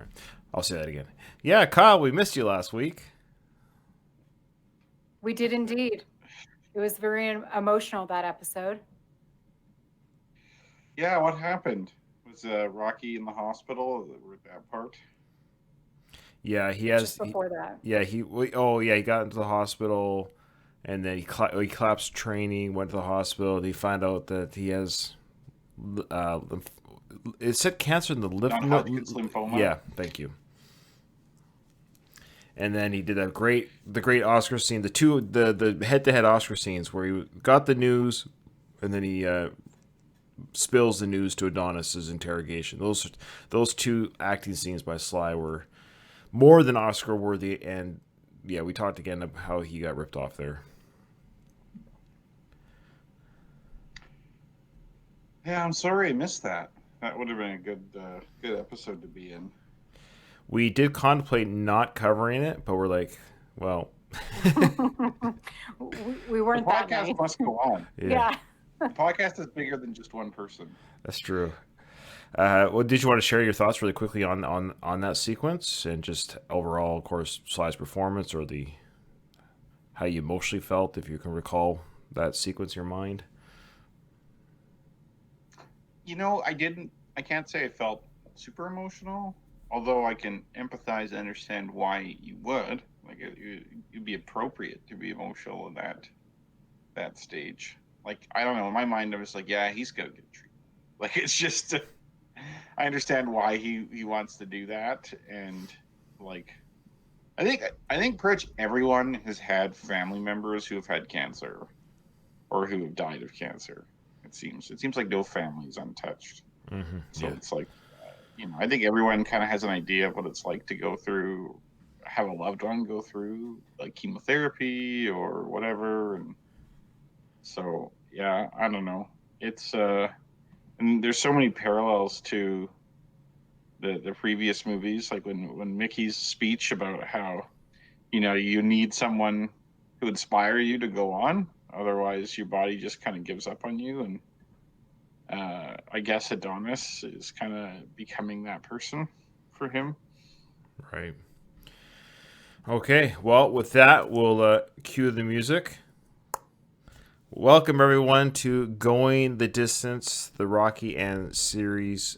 right. I'll say that again. Yeah, Kyle, we missed you last week. We did indeed. It was very emotional, that episode. Yeah, what happened? Was Rocky in the hospital with that part? Yeah, he It's has. just before that. Yeah, he got into the hospital, and then he collapsed training. Went to the hospital. He found out that he has. Lymph, it said cancer in the lymph node. Non-Hodgkin's lymphoma. Yeah, thank you. And then he did the great Oscar scene, the head to head Oscar scenes where he got the news, and then he spills the news to Adonis's interrogation. Those two acting scenes by Sly were more than Oscar worthy, and yeah, we talked again about how he got ripped off there. Yeah, I'm sorry I missed that. That would have been a good episode to be in. We did contemplate not covering it, but we're like, well, We The weren't that podcast nice. must go on. yeah, Yeah. The podcast is bigger than just one person. that's true. Well, did you want to share your thoughts really quickly on that sequence and just overall, of course, Sly's performance or the how you emotionally felt, if you can recall that sequence in your mind? I didn't. I can't say I felt super emotional, although I can empathize and understand why you would. Like it'd be appropriate to be emotional in that stage. Like I don't know. In my mind, I was like, yeah, he's gonna get treated. Like it's just. I understand why he wants to do that, and like I think pretty much everyone has had family members who have had cancer or who have died of cancer. It seems like no family is untouched. Mm-hmm. So Yeah. it's like I think everyone kind of has an idea of what it's like to go through, have a loved one go through like chemotherapy or whatever, and so yeah, I don't know. It's and there's so many parallels to the previous movies, like when Mickey's speech about how you need someone who inspire you to go on, otherwise your body just kind of gives up on you, and I guess Adonis is kind of becoming that person for him. Right. Okay. Well, with that, we'll cue the music. Welcome everyone to Going the Distance, the Rocky and series.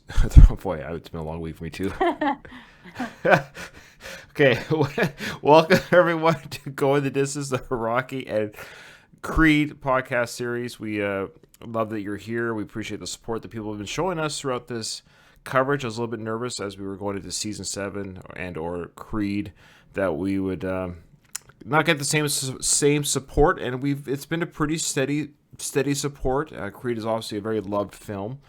Boy, it's been a long week for me too. Okay, welcome everyone to Going the Distance, the Rocky and Creed podcast series. We love that you're here. We appreciate the support that people have been showing us throughout this coverage. I was a little bit nervous as we were going into season 7 and or Creed that we would not get the same support, and it's been a pretty steady support. Creed is obviously a very loved film,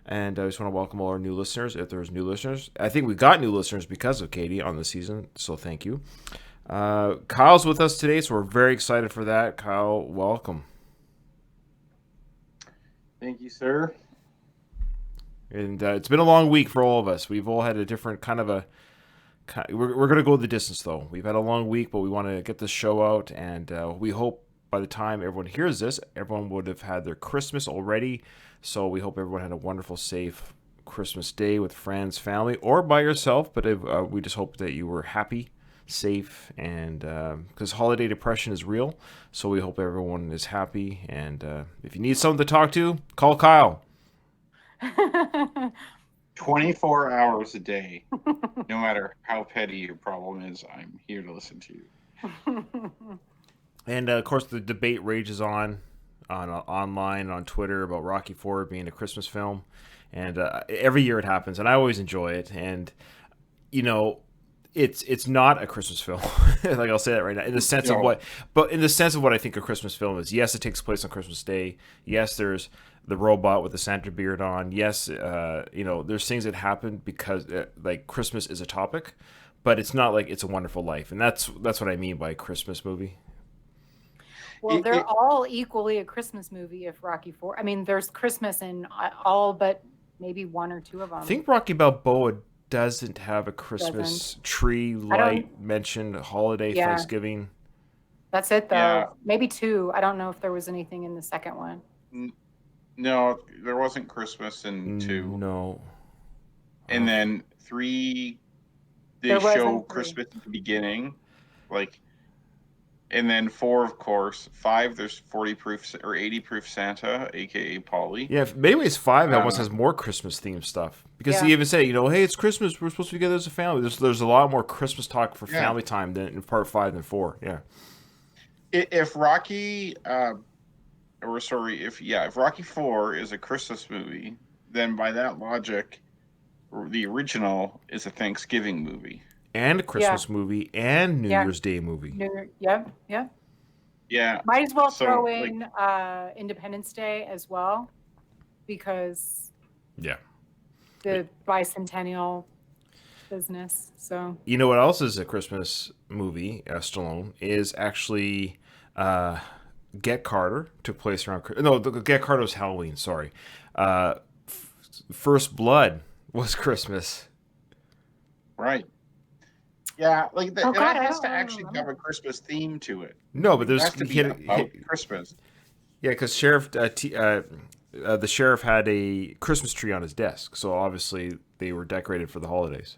and I just want to welcome all our new listeners. If there's new listeners, I think we got new listeners because of Katie on the season, so thank you. Kyle's with us today, so we're very excited for that. Kyle, welcome. Thank you, sir. And it's been a long week for all of us. We've all had a different kind of a. We're going to go the distance, though. We've had a long week, but we want to get this show out, and we hope by the time everyone hears this, everyone would have had their Christmas already. So we hope everyone had a wonderful, safe Christmas day with friends, family, or by yourself. But we just hope that you were happy, safe, and because holiday depression is real. So we hope everyone is happy. And if you need someone to talk to, call Kyle. 24 hours a day, no matter how petty your problem is, I'm here to listen to you. And of course, the debate rages on online on Twitter about Rocky Four being a Christmas film, and every year it happens, and I always enjoy it. And you know, it's not a Christmas film. Like I'll say that right now, in the sense of No. in the sense of what I think a Christmas film is. Yes, it takes place on Christmas Day. Yes, there's the robot with the Santa beard on. Yes, there's things that happen because like Christmas is a topic, but it's not like It's a Wonderful Life, and that's what I mean by Christmas movie. Well, It, they're it, all equally a Christmas movie if Rocky Four. I mean, there's Christmas in all but maybe one or two of I them. think Rocky Balboa doesn't have a Doesn't. Christmas tree I don't. light mentioned, holiday, Yeah, Thanksgiving. that's it yeah, though. Maybe two. I don't know if there was anything in the second one. n- no, there wasn't Christmas in two, No. I and don't. then three. they There show wasn't 3. Christmas at the beginning, like, and then 4, of course. 5, there's 40 proof or 80 proof Santa, aka Polly. Yeah, in many ways, 5 almost has more Christmas themed stuff because Yeah. they even say, hey, it's Christmas. We're supposed to be together as a family. There's a lot more Christmas talk for family time than in part 5 than 4. Yeah. If Rocky, if Rocky 4 is a Christmas movie, then by that logic, the original is a Thanksgiving movie and a Christmas movie and New Year's Day movie. Yep. Yeah. Might as well throw in Independence Day as well, because the bicentennial business. So you know what else is a Christmas movie? Stallone is actually Get Carter took place around. No, Get Carter was Halloween. Sorry, First Blood was Christmas. Right. Yeah, like that. Oh, God, it has to actually have a Christmas theme to it. No, but It there's has to be about Christmas. Yeah, because the sheriff had a Christmas tree on his desk, so obviously they were decorated for the holidays.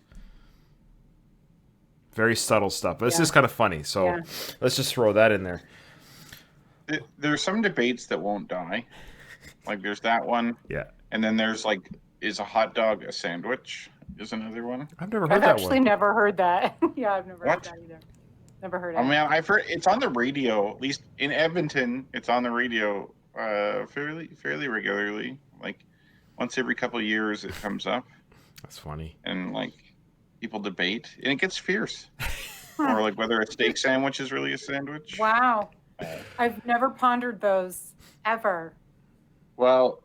Very subtle stuff, but it's just kind of funny. So let's just throw that in there. There's some debates that won't die. Like there's that one. Yeah. And then there's like, is a hot dog a sandwich? Is another one. I've never heard that one. I've actually never heard that. Yeah, I've never heard that either. Never heard it. I mean, I've heard it's on the radio, at least in Edmonton. It's on the radio fairly regularly. Like once every couple of years, it comes up. That's funny. And like people debate, and it gets fierce. Or like whether a steak sandwich is really a sandwich. Wow, I've never pondered those ever. Well,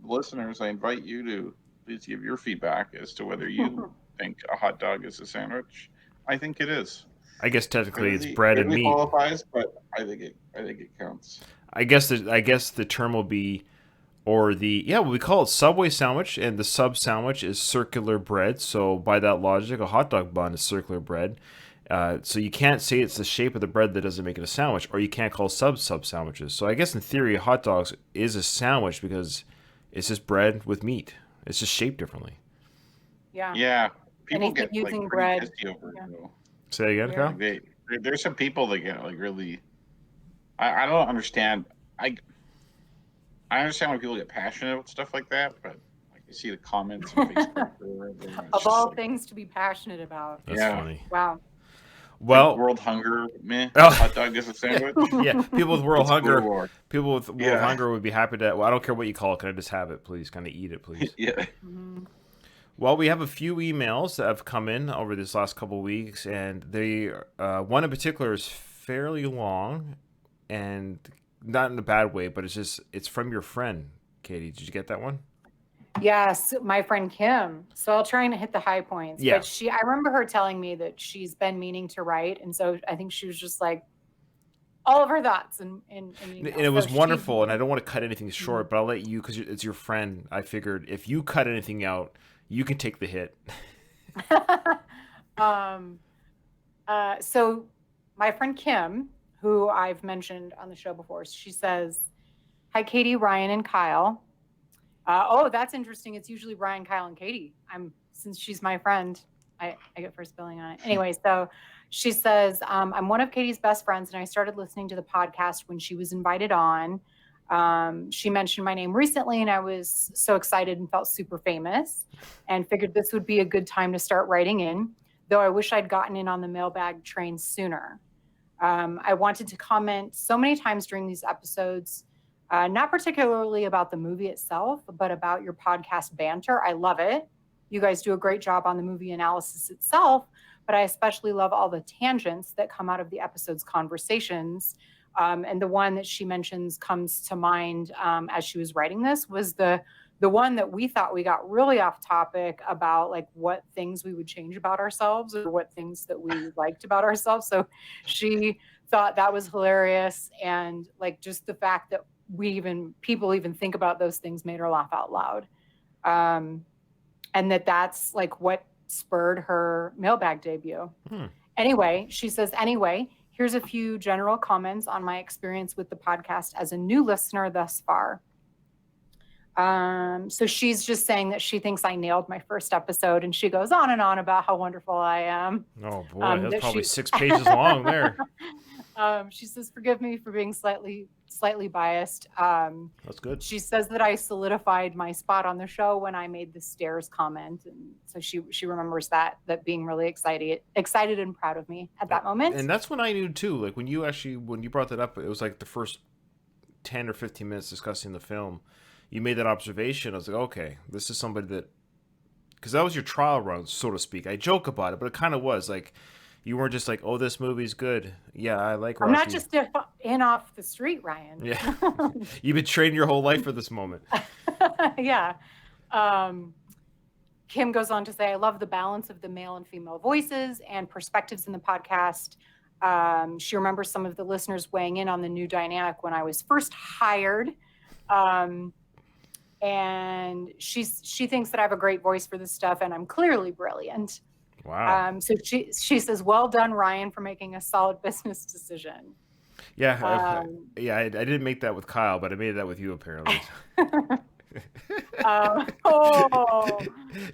listeners, I invite you to please give your feedback as to whether you think a hot dog is a sandwich. I think it is. I guess technically it's bread and meat. Qualifies, but I think it counts. I guess the term will be, we call it Subway sandwich, and the sub sandwich is circular bread. So by that logic, a hot dog bun is circular bread. So you can't say it's the shape of the bread that doesn't make it a sandwich, or you can't call sub sandwiches. So I guess in theory, hot dogs is a sandwich because it's just bread with meat. It's just shaped differently. Yeah. Yeah. People Anything get using like bread. pissy over it, though. Say again, Kyle? There's some people that get like really. I don't understand. I understand why people get passionate about stuff like that, but like you see the comments on Facebook or wherever, Of all things to be passionate about. That's funny. Wow. Well, like world hunger, meh. Oh. Hot dog is a sandwich. Yeah, people with world hunger. War. People with world hunger would be happy to. Well, I don't care what you call it. Can I just have it, please? Kind of eat it, please. Yeah. Mm-hmm. Well, we have a few emails that have come in over this last couple of weeks, and they one in particular is fairly long, and not in a bad way, but it's from your friend, Katie. Did you get that one? Yes, my friend Kim. So I'll try and hit the high points. Yeah. But I remember her telling me that she's been meaning to write, and so I think she was just like all of her thoughts and it was wonderful. And I don't want to cut anything short, but I'll let you, because it's your friend. I figured if you cut anything out, you can take the hit. So my friend Kim, who I've mentioned on the show before, she says, "Hi, Katie, Ryan, and Kyle." Oh, that's interesting. It's usually Ryan, Kyle, and Katie. Since she's my friend, I get first billing on it. Anyway, so she says, "I'm one of Katie's best friends, and I started listening to the podcast when she was invited on. She mentioned my name recently, and I was so excited and felt super famous, and figured this would be a good time to start writing in, though I wish I'd gotten in on the mailbag train sooner. I wanted to comment so many times during these episodes, not particularly about the movie itself, but about your podcast banter. I love it. You guys do a great job on the movie analysis itself, but I especially love all the tangents that come out of the episode's conversations. And the one that she mentions comes to mind as she was writing this was the one that we thought we got really off topic about, like what things we would change about ourselves or what things that we liked about ourselves. So she thought that was hilarious. And like just the fact that people even think about those things made her laugh out loud. And that's like what spurred her mailbag debut. Anyway, she says, here's a few general comments on my experience with the podcast as a new listener thus far. So she's just saying that she thinks I nailed my first episode, and she goes on and on about how wonderful I am. Oh boy, that's that probably she- 6 pages long there. She says, "Forgive me for being slightly biased." That's good. She says that I solidified my spot on the show when I made the stairs comment, and so she remembers that being really excited and proud of me at that moment. And that's when I knew too. Like when you brought that up, it was like the first 10 or 15 minutes discussing the film. You made that observation. I was like, okay, this is somebody that, because that was your trial run, so to speak. I joke about it, but it kind of was like, you weren't just like, oh, this movie's good. Yeah, I like Rocky. I'm not just in off the street, Ryan. Yeah. You've been training your whole life for this moment. Yeah. Kim goes on to say, I love the balance of the male and female voices and perspectives in the podcast. She remembers some of the listeners weighing in on the new dynamic when I was first hired. And she thinks that I have a great voice for this stuff, and I'm clearly brilliant. Wow. So she says, well done, Ryan, for making a solid business decision. Yeah. I didn't make that with Kyle, but I made that with you apparently.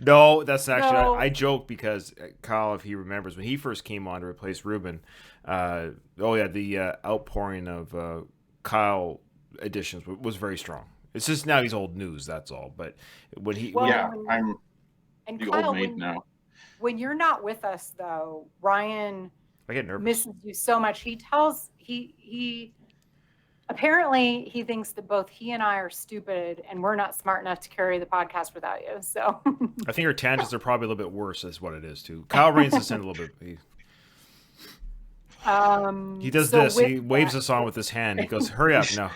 No, that's actually No. I joke because Kyle, if he remembers, when he first came on to replace Ruben, the outpouring of Kyle editions was very strong. It's just now he's old news, that's all. But when he, I'm and the Kyle, old maid now. When you're not with us, though, Ryan I get nervous. misses you so much. He apparently he thinks that both he and I are stupid, and we're not smart enough to carry the podcast without you. So I think our tangents are probably a little bit worse, is what it is too. Kyle reins us in a little bit. He does this. He waves us on with his hand. He goes, "Hurry up!" No.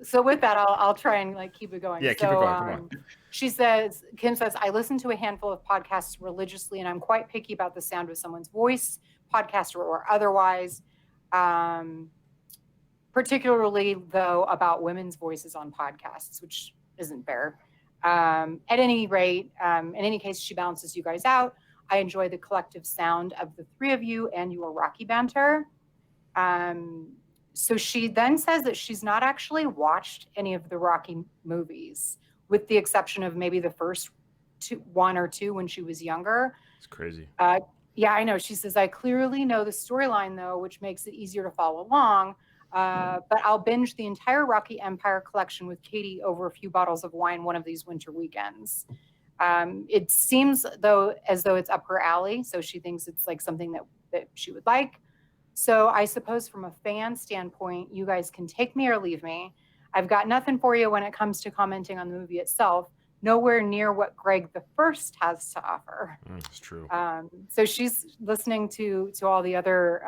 So with that, I'll try and keep it going. Yeah, keep it going. Come on. Kim says, I listen to a handful of podcasts religiously, and I'm quite picky about the sound of someone's voice, podcaster or otherwise. Particularly, though, about women's voices on podcasts, which isn't fair. At any rate, in any case, she balances you guys out. I enjoy the collective sound of the three of you and your Rocky banter. So she then says that she's not actually watched any of the Rocky movies, with the exception of maybe the first one or two when she was younger. It's crazy. Yeah, I know. She says, I clearly know the storyline, though, which makes it easier to follow along. But I'll binge the entire Rocky Empire collection with Katie over a few bottles of wine one of these winter weekends. It seems as though it's up her alley. So she thinks it's like something that she would like. So I suppose from a fan standpoint, you guys can take me or leave me. I've got nothing for you when it comes to commenting on the movie itself. Nowhere near what Greg the First has to offer. It's true. So she's listening to all the other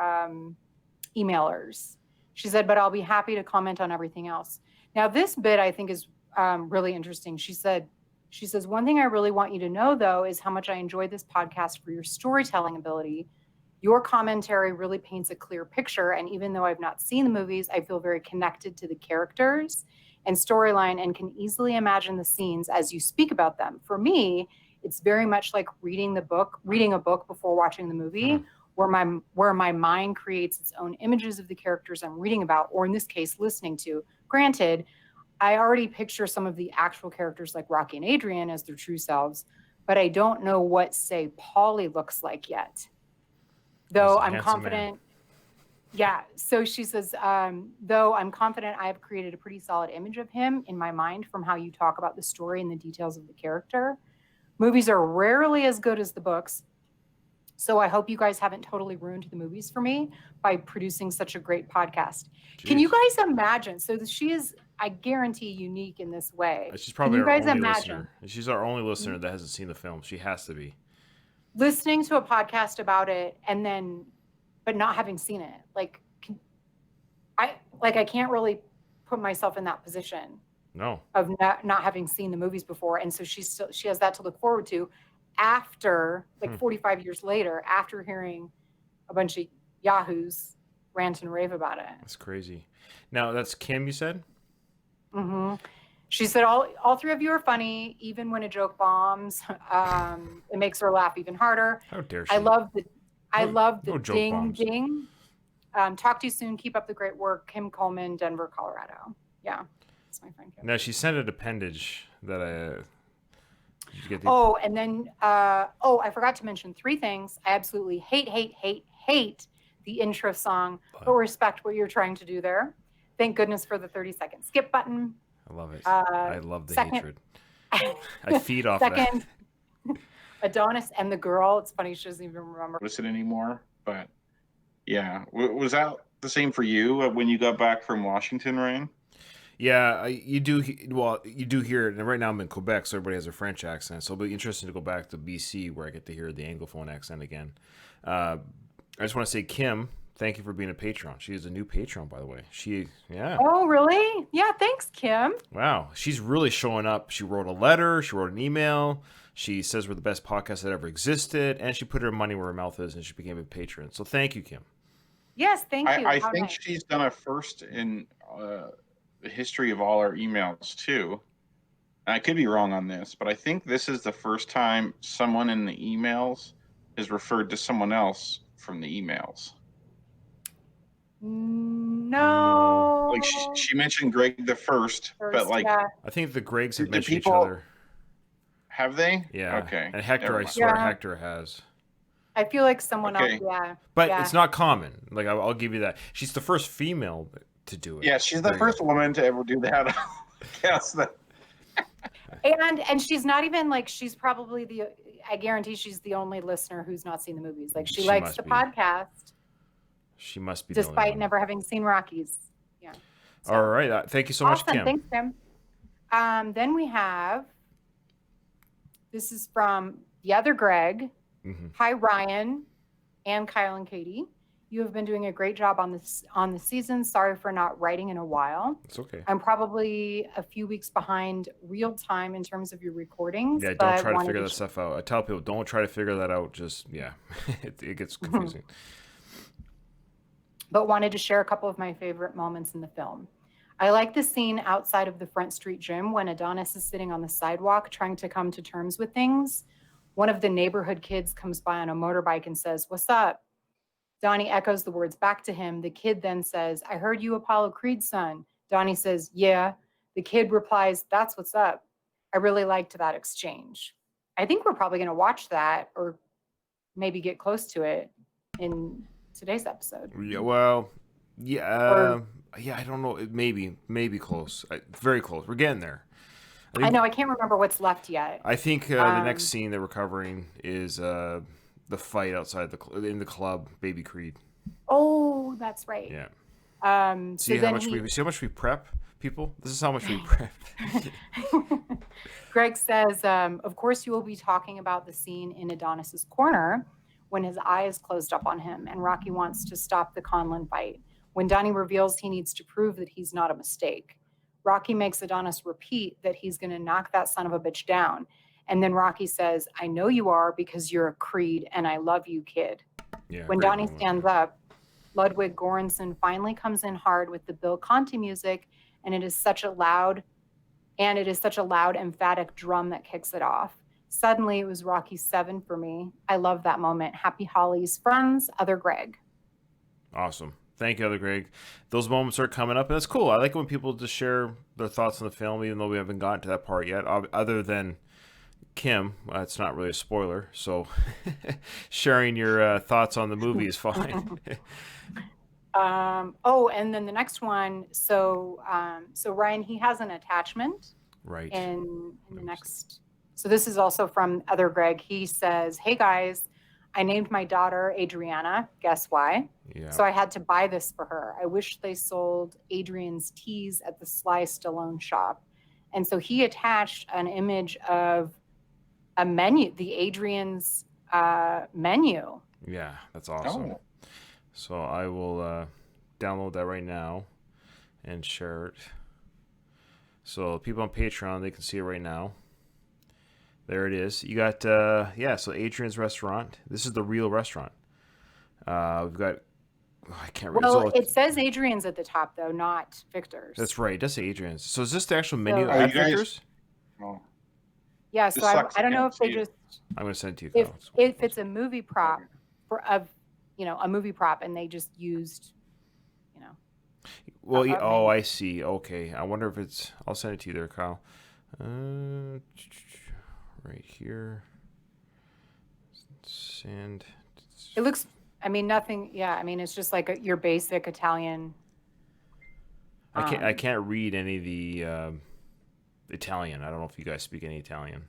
emailers. She said, but I'll be happy to comment on everything else. Now, this bit I think is really interesting. She says, one thing I really want you to know, though, is how much I enjoy this podcast for your storytelling ability. Your commentary really paints a clear picture. And even though I've not seen the movies, I feel very connected to the characters and storyline and can easily imagine the scenes as you speak about them. For me, it's very much like reading a book before watching the movie, where my mind creates its own images of the characters I'm reading about, or in this case, listening to. Granted, I already picture some of the actual characters like Rocky and Adrian as their true selves, but I don't know what, say, Paulie looks like yet. Though I'm confident. Man. Yeah. So she says, though I'm confident I have created a pretty solid image of him in my mind from how you talk about the story and the details of the character. Movies are rarely as good as the books. So I hope you guys haven't totally ruined the movies for me by producing such a great podcast. Jeez. Can you guys imagine? So she is, I guarantee, unique in this way. She's probably our only listener. She's our only listener that hasn't seen the film. She has to be. Listening to a podcast about it but not having seen it. I can't really put myself in that position. No. Of not having seen the movies before. And so she has that to look forward to after 45 years later, after hearing a bunch of yahoos rant and rave about it. That's crazy. Now that's Kim, you said? Mm-hmm. She said, all three of you are funny, even when a joke bombs. It makes her laugh even harder. How dare she? I love the ding bombs. ding. Talk to you soon. Keep up the great work. Kim Coleman, Denver, Colorado. Yeah. That's my friend Kim. Now she sent an appendage that I. Did you get the? Oh, and then I forgot to mention 3 things. I absolutely hate the intro song, but respect what you're trying to do there. Thank goodness for the 30-second skip button. I love it. I love the hatred. I feed off second, that. Adonis and the girl. It's funny she doesn't even remember. Listen anymore, but yeah, was that the same for you when you got back from Washington, Ryan? Yeah, you do. Well, you do hear it. And right now I'm in Quebec, so everybody has a French accent. So it'll be interesting to go back to BC where I get to hear the Anglophone accent again. I just want to say, Kim, thank you for being a patron. She is a new patron, by the way. Oh, really? Yeah, thanks, Kim. Wow, she's really showing up. She wrote a letter. She wrote an email. She says we're the best podcast that ever existed, and she put her money where her mouth is, and she became a patron. So thank you, Kim. Yes, thank you. I think she's done a first in the history of all our emails too. And I could be wrong on this, but I think this is the first time someone in the emails is referred to someone else from the emails. No. Like she mentioned Greg the first, but like yeah. I think the Gregs have the mentioned people- each other. Have they? Yeah. Okay. And Hector, Never I mind. swear, Yeah. Hector has. I feel like someone Okay. else. Yeah. But yeah. it's not common. Like I'll give you that. She's the first female to do it. Yeah, she's There the you first go. woman to ever do that. Yes. And she's not even like she's probably I guarantee she's the only listener who's not seen the movies. Like she likes must the be. podcast She must be the only despite one. never having seen Rockies. Yeah. So, All right. Thank you so much, awesome. Kim. Thanks, Kim. Then we have this is from the other Greg. Mm-hmm. Hi, Ryan and Kyle and Katie. You have been doing a great job on the season. Sorry for not writing in a while. It's okay. I'm probably a few weeks behind real time in terms of your recordings. Yeah, don't but try to wanted figure that stuff out. I tell people, don't try to figure that out. Just, yeah, it gets confusing. But wanted to share a couple of my favorite moments in the film. I like the scene outside of the Front Street gym when Adonis is sitting on the sidewalk trying to come to terms with things. One of the neighborhood kids comes by on a motorbike and says, "What's up?" Donnie echoes the words back to him. The kid then says, "I heard you Apollo Creed's son." Donnie says, "Yeah." The kid replies, "That's what's up." I really liked that exchange. I think we're probably going to watch that or maybe get close to it in today's episode. Yeah, well, yeah, I don't know. Maybe close. Very close. We're getting there. I know. I can't remember what's left yet. I think the next scene that we're covering is the fight outside in the club, Baby Creed. Oh, that's right. Yeah. See so how much we prep, people? This is how much we prep. Greg says, of course you will be talking about the scene in Adonis's corner when his eye is closed up on him and Rocky wants to stop the Conlon fight. When Donnie reveals he needs to prove that he's not a mistake. Rocky makes Adonis repeat that he's going to knock that son of a bitch down. And then Rocky says, "I know you are because you're a Creed and I love you, kid." Yeah. When great Donnie moment. stands up, Ludwig Göransson finally comes in hard with the Bill Conti music, and it is such a loud, emphatic drum that kicks it off. Suddenly, it was Rocky 7 for me. I love that moment. Happy Hollies, friends, other Greg. Awesome. Thank you, other Greg. Those moments are coming up, and it's cool. I like it when people just share their thoughts on the film, even though we haven't gotten to that part yet. Other than Kim, it's not really a spoiler, so sharing your thoughts on the movie is fine. And then the next one. So Ryan, he has an attachment. Right. In the next. So this is also from other Greg. He says, "Hey guys, I named my daughter Adriana. Guess why? Yeah. So I had to buy this for her. I wish they sold Adrian's teas at the Sly Stallone shop." And so he attached an image of a menu, the Adrian's menu. Yeah, that's awesome. Oh. So I will download that right now and share it. So people on Patreon, they can see it right now. There it is. You got, so Adrian's Restaurant. This is the real restaurant. We've got, I can't read. Well, it says Adrian's at the top, though, not Victor's. That's right. It does say Adrian's. So is this the actual menu So- at you guys- Victor's? Oh. Yeah, This so sucks, I don't I know can't if they see it. just, I'm going to send it to you, if Kyle. it's a movie prop a movie prop and they just used, Well, menu. I see. Okay. I wonder if it's, I'll send it to you there, Kyle. Right here. Sand. It looks, I mean, nothing. Yeah, I mean, it's just like your basic Italian. I can't read any of the Italian. I don't know if you guys speak any Italian.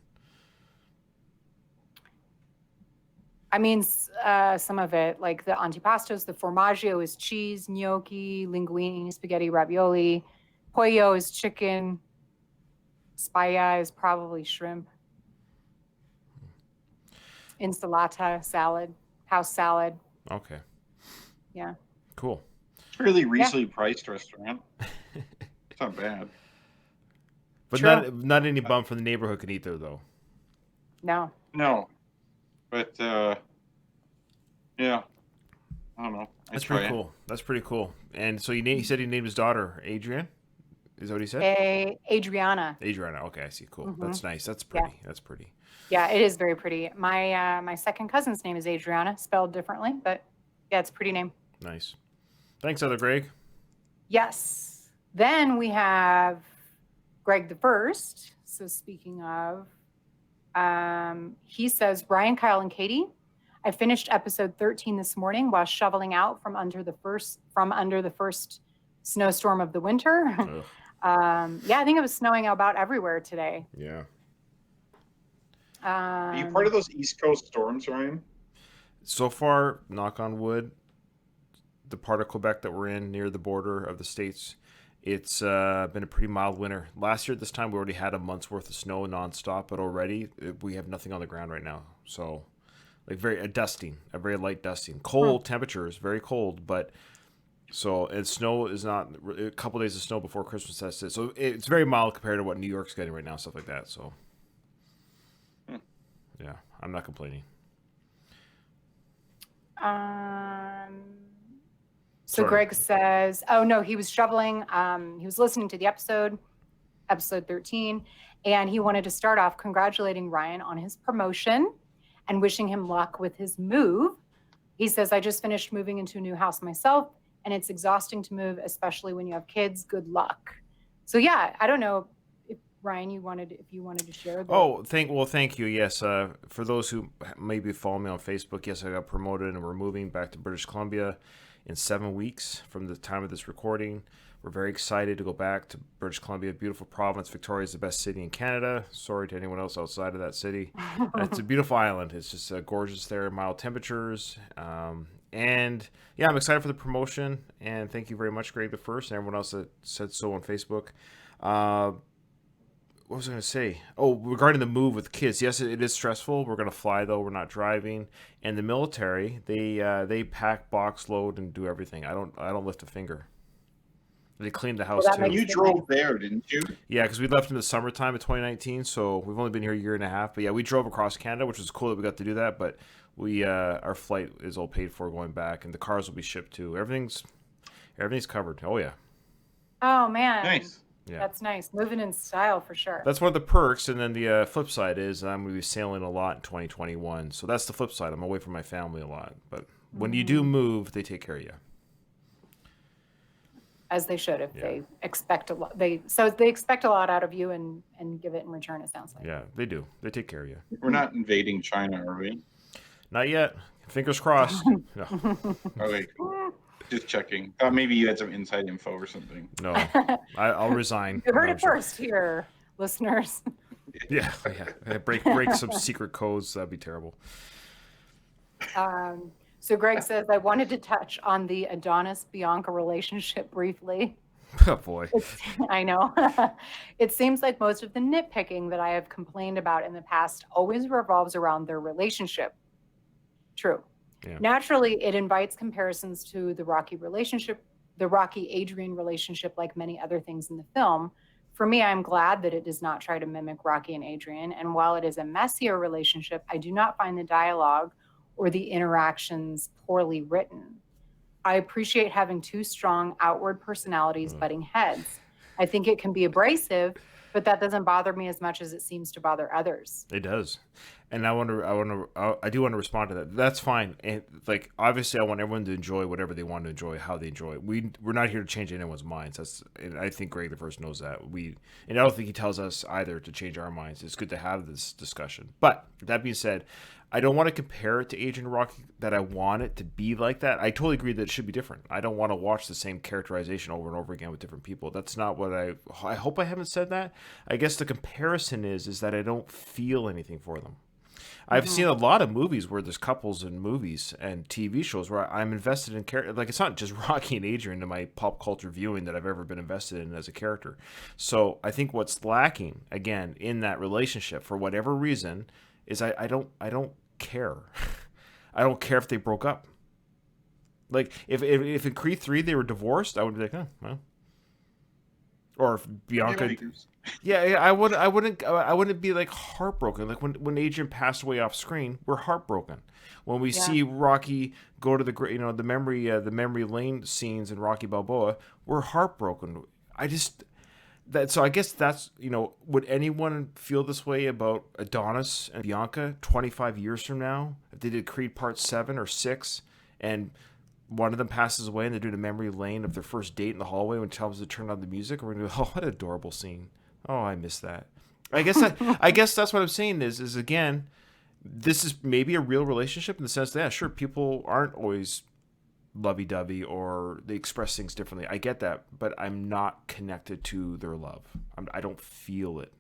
I mean, some of it, like the antipastos, the formaggio is cheese, gnocchi, linguine, spaghetti, ravioli. Pollo is chicken. Spaya is probably shrimp. Insalata, salad, house salad. Okay. Yeah. Cool. It's a really reasonably priced restaurant. It's not bad. But True. not any bum from the neighborhood can eat there, though. No. No. But, yeah. I don't know. That's pretty cool. That's pretty cool. And so he said he named his daughter Adrian? Is that what he said? Adriana. Adriana. Okay, I see. Cool. Mm-hmm. That's nice. That's pretty. Yeah. That's pretty. Yeah, it is very pretty. My second cousin's name is Adriana, spelled differently, but yeah, it's a pretty name. Nice. Thanks, Other Greg. Yes. Then we have Greg the First. So speaking of, he says, Ryan, Kyle, and Katie, I finished episode 13 this morning while shoveling out from under the first snowstorm of the winter. Yeah, I think it was snowing about everywhere today. Yeah. Are you part of those East Coast storms, Ryan? So far, knock on wood, the part of Quebec that we're in near the border of the states, it's been a pretty mild winter. Last year at this time, we already had a month's worth of snow nonstop, but already we have nothing on the ground right now. So, like a very light dusting. Cold temperatures, very cold, but and snow is not a couple days of snow before Christmas. That's it. So it's very mild compared to what New York's getting right now, stuff like that. So, yeah, I'm not complaining. So Sorry. Greg says, oh no, he was shoveling. He was listening to the episode 13, and he wanted to start off congratulating Ryan on his promotion and wishing him luck with his move. He says, I just finished moving into a new house myself, and it's exhausting to move, especially when you have kids. Good luck. So yeah, I don't know if Ryan, if you wanted to share. Thank you. Yes, for those who maybe follow me on Facebook, yes, I got promoted and we're moving back to British Columbia in 7 weeks from the time of this recording. We're very excited to go back to British Columbia, beautiful province. Victoria is the best city in Canada. Sorry to anyone else outside of that city. It's a beautiful island. It's just gorgeous there, mild temperatures. And yeah, I'm excited for the promotion. And thank you very much, Greg the First, and everyone else that said so on Facebook. What was I going to say? Oh, regarding the move with kids, yes, it is stressful. We're going to fly, though. We're not driving. And the military, they pack, box load, and do everything. I don't lift a finger. They cleaned the house, too. You drove there, didn't you? Yeah, because we left in the summertime of 2019, so we've only been here a year and a half. But yeah, we drove across Canada, which was cool that we got to do that. But our flight is all paid for going back, and the cars will be shipped, too. Everything's covered. Oh, yeah. Oh, man. Nice. Yeah. That's nice. Moving in style for sure. That's one of the perks, and then the flip side is I'm going to be sailing a lot in 2021. So that's the flip side. I'm away from my family a lot. But when you do move, they take care of you. As they should, if they expect a lot. They expect a lot out of you and give it in return, it sounds like. Yeah, they do. They take care of you. We're not invading China, are we? Not yet. Fingers crossed. No. Okay. Just checking. Thought maybe you had some inside info or something. No, I'll resign. You heard it first here, listeners. Yeah. Break some secret codes. That'd be terrible. So Greg says, I wanted to touch on the Adonis-Bianca relationship briefly. Oh, boy. I know. It seems like most of the nitpicking that I have complained about in the past always revolves around their relationship. True. Yeah. Naturally, it invites comparisons to the Rocky Adrian relationship, like many other things in the film. For me, I'm glad that it does not try to mimic Rocky and Adrian. And while it is a messier relationship, I do not find the dialogue or the interactions poorly written. I appreciate having two strong outward personalities butting heads. I think it can be abrasive, but that doesn't bother me as much as it seems to bother others. It does. And I do want to respond to that. That's fine. And like, obviously, I want everyone to enjoy whatever they want to enjoy, how they enjoy it. We're not here to change anyone's minds. And I think Greg the First knows that. And I don't think he tells us either to change our minds. It's good to have this discussion. But that being said, I don't want to compare it to Agent Rocky. That I want it to be like that. I totally agree that it should be different. I don't want to watch the same characterization over and over again with different people. That's not what I hope I haven't said that. I guess the comparison is that I don't feel anything for them. I've seen a lot of movies where there's couples in movies and TV shows where I'm invested in character. Like, it's not just Rocky and Adrian in my pop culture viewing that I've ever been invested in as a character. So I think what's lacking again in that relationship for whatever reason is I don't care. I don't care if they broke up. Like if in Creed 3 they were divorced, I would be like, oh well. Or if Bianca, yeah, I wouldn't be like heartbroken. Like when Adrian passed away off screen, we're heartbroken. When we see Rocky go to the memory lane scenes in Rocky Balboa, we're heartbroken. So I guess that's, would anyone feel this way about Adonis and Bianca 25 years from now if they did Creed Part 7 or 6 and one of them passes away and they're doing a memory lane of their first date in the hallway when it tells them to turn on the music? We're going to go, oh, what an adorable scene. Oh, I miss that. I guess that's what I'm saying is again, this is maybe a real relationship in the sense that, yeah, sure, people aren't always lovey-dovey or they express things differently. I get that, but I'm not connected to their love. I don't feel it.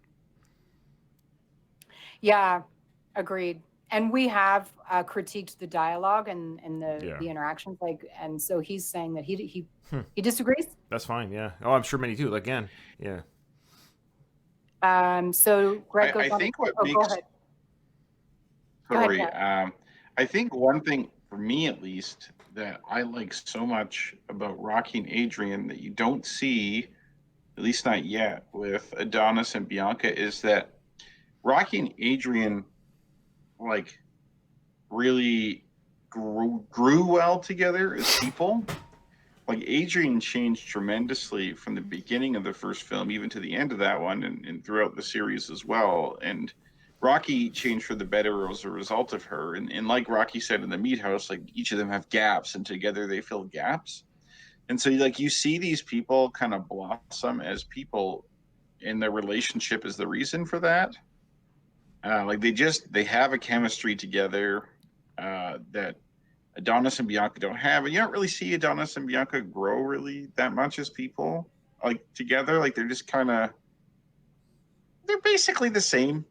Yeah, agreed. And we have critiqued the dialogue and the interactions, and so he's saying that he disagrees. That's fine. Yeah. Oh, I'm sure many do. Again, yeah. So Greg goes I on. think what makes. Go ahead. Sorry. Go ahead, I think one thing for me, at least, that I like so much about Rocky and Adrian that you don't see, at least not yet, with Adonis and Bianca, is that Rocky and Adrian like really grew well together as people. Like Adrian changed tremendously from the beginning of the first film even to the end of that one and throughout the series as well. And Rocky changed for the better as a result of her. And like Rocky said in the Meat House, like each of them have gaps and together they fill gaps. And so like you see these people kind of blossom as people and their relationship is the reason for that. Like they have a chemistry together that Adonis and Bianca don't have, and you don't really see Adonis and Bianca grow really that much as people like together. Like they're basically the same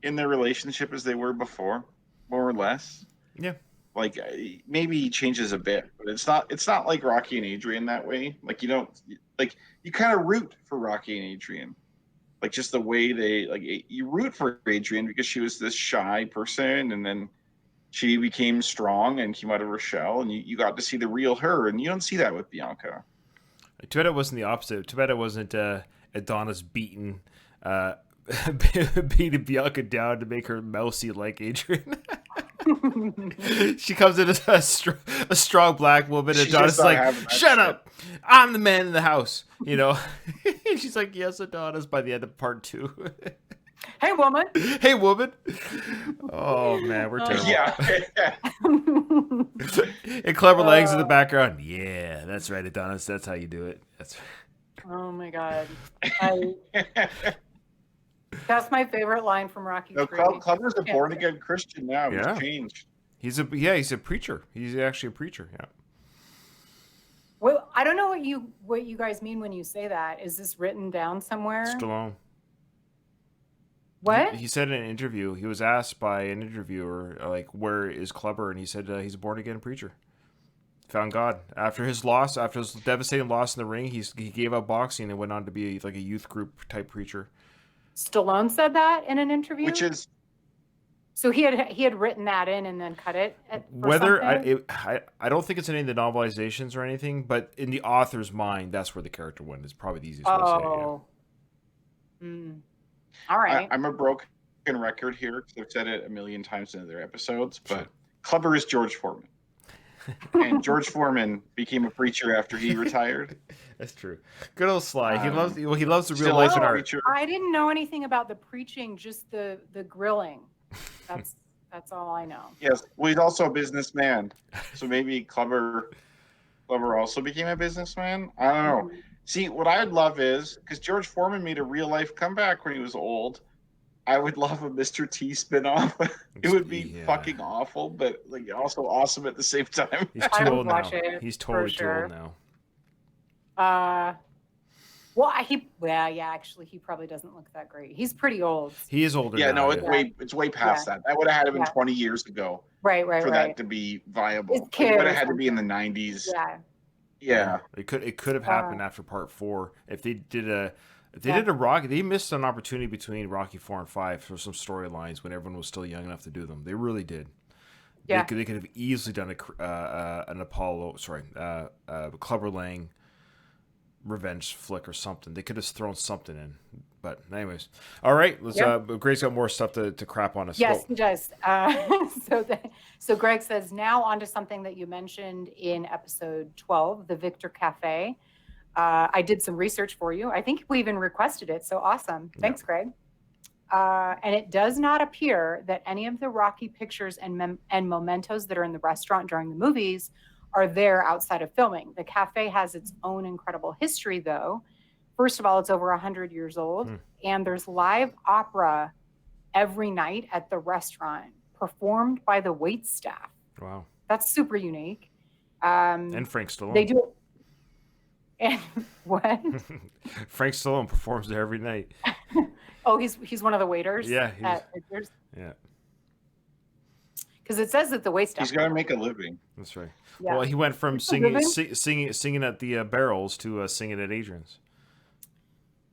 in their relationship as they were before, more or less. Yeah. Like maybe he changes a bit, but it's not like Rocky and Adrian that way. Like you kind of root for Rocky and Adrian. Like just the way you root for Adrian because she was this shy person and then she became strong and came out of her shell and you got to see the real her and you don't see that with Bianca. Too bad it wasn't the opposite. Too bad it wasn't Adonis beating Bianca down to make her mousy like Adrian. She comes in as a strong black woman and Adonis is like, shut up, I'm the man in the house, She's like, yes, Adonis, by the end of part 2. Hey woman. Hey woman. Oh man, we're terrible. Yeah. And Clever Legs in the background. Yeah, that's right, Adonis, that's how you do it. That's right. Oh my god. That's my favorite line from Rocky. No, Clever's a born again Christian now. Yeah. He's changed. He's a preacher. He's actually a preacher. Yeah. Well, I don't know what you guys mean when you say that. Is this written down somewhere? Stallone. What? He said in an interview, he was asked by an interviewer, like, where is Clubber? And he said he's a born-again preacher. Found God. After his devastating loss in the ring, he gave up boxing and went on to be like a youth group type preacher. Stallone said that in an interview? Which is... So he had written that in and then cut it? I don't think it's in any of the novelizations or anything, but in the author's mind, that's where the character went. It's probably the easiest way to say it. Yeah. All right. I'm a broken record here because I've said it a million times in their episodes, but Clubber is George Foreman. And George Foreman became a preacher after he retired. That's true. Good old Sly. He loves the real life in art. I didn't know anything about the preaching, just the grilling. That's all I know. Yes. Well, he's also a businessman, so maybe Clubber also became a businessman. I don't know. See, what I'd love is because George Foreman made a real life comeback when he was old. I would love a Mr. T spinoff. It would be fucking awful, but like also awesome at the same time. He's too old now. He's totally too old now. Actually, he probably doesn't look that great. He's pretty old. He is older. Yeah, now, no, it's way past that. That would have had to been 20 years ago. Right. For that to be viable, it would have had to be in the 90s. Yeah. It could have happened after part 4 if they did a. If they did a Rocky, they missed an opportunity between Rocky 4 and 5 for some storylines when everyone was still young enough to do them. They really did. Yeah. They could have easily done an Apollo, Clubber Lang revenge flick or something. They could have thrown something in. But anyways, all right. Let's. Greg's got more stuff to crap on us. Yes, he does. So Greg says, now on to something that you mentioned in episode 12, the Victor Cafe. I did some research for you. I think we even requested it. So awesome. Thanks, Greg. And it does not appear that any of the Rocky pictures and mementos that are in the restaurant during the movies are there outside of filming. The cafe has its own incredible history, though. First of all, it's over 100 years old, and there's live opera every night at the restaurant performed by the wait staff. Wow. That's super unique. And Frank Stallone. They do it. And what? Frank Stallone performs there every night. Oh, he's one of the waiters. Yeah. Yeah. Because it says that the wait staff. He's got to make a living. That's right. Yeah. Well, he went from singing at the Barrels to singing at Adrian's.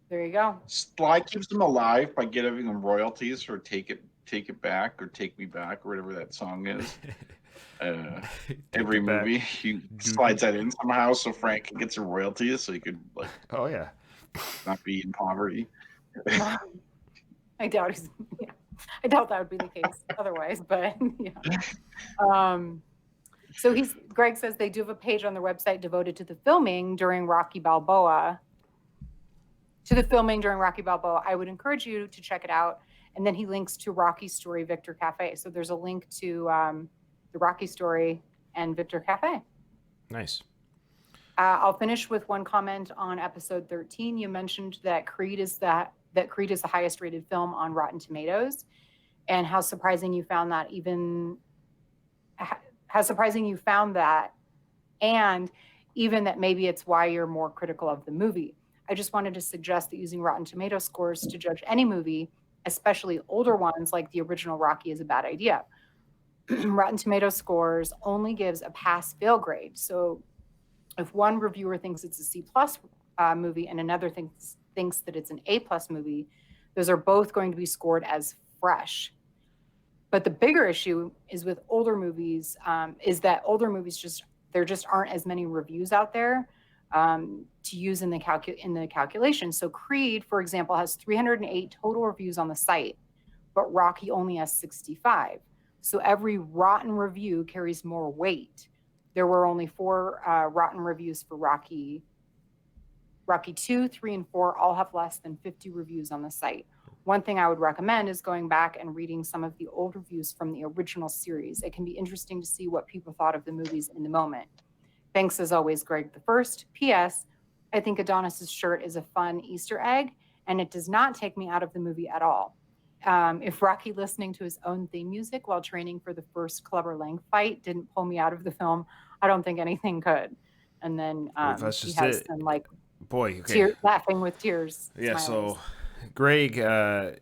There you go. Sly keeps him alive by giving him royalties for Take It Back or Take Me Back or whatever that song is. Every movie he slides that in somehow so Frank gets a royalties so he could not be in poverty. I doubt that would be the case otherwise, but so Greg says they do have a page on their website devoted to the filming during Rocky Balboa. I would encourage you to check it out. And then he links to Rocky Story Victor Cafe. So there's a link to the Rocky Story and Victor Cafe. Nice. I'll finish with one comment on episode 13. You mentioned that Creed is the highest rated film on Rotten Tomatoes, and how surprising you found that. And even that maybe it's why you're more critical of the movie. I just wanted to suggest that using Rotten Tomato scores to judge any movie, especially older ones like the original Rocky, is a bad idea. Rotten Tomato scores only gives a pass-fail grade. So if one reviewer thinks it's a C+ movie and another thinks that it's an A+ movie, those are both going to be scored as fresh. But the bigger issue is with older movies, is that older movies there just aren't as many reviews out there to use in the calculation. So Creed, for example, has 308 total reviews on the site, but Rocky only has 65. So every rotten review carries more weight. There were only 4 rotten reviews for Rocky 2, 3, and 4 all have less than 50 reviews on the site. One thing I would recommend is going back and reading some of the old reviews from the original series. It can be interesting to see what people thought of the movies in the moment. Thanks as always, Greg the First. P.S. I think Adonis's shirt is a fun Easter egg, and it does not take me out of the movie at all. If Rocky listening to his own theme music while training for the first Clubber Lang fight didn't pull me out of the film, I don't think anything could. And then he has some laughing with tears. Yeah. Smileys. So, Greg, I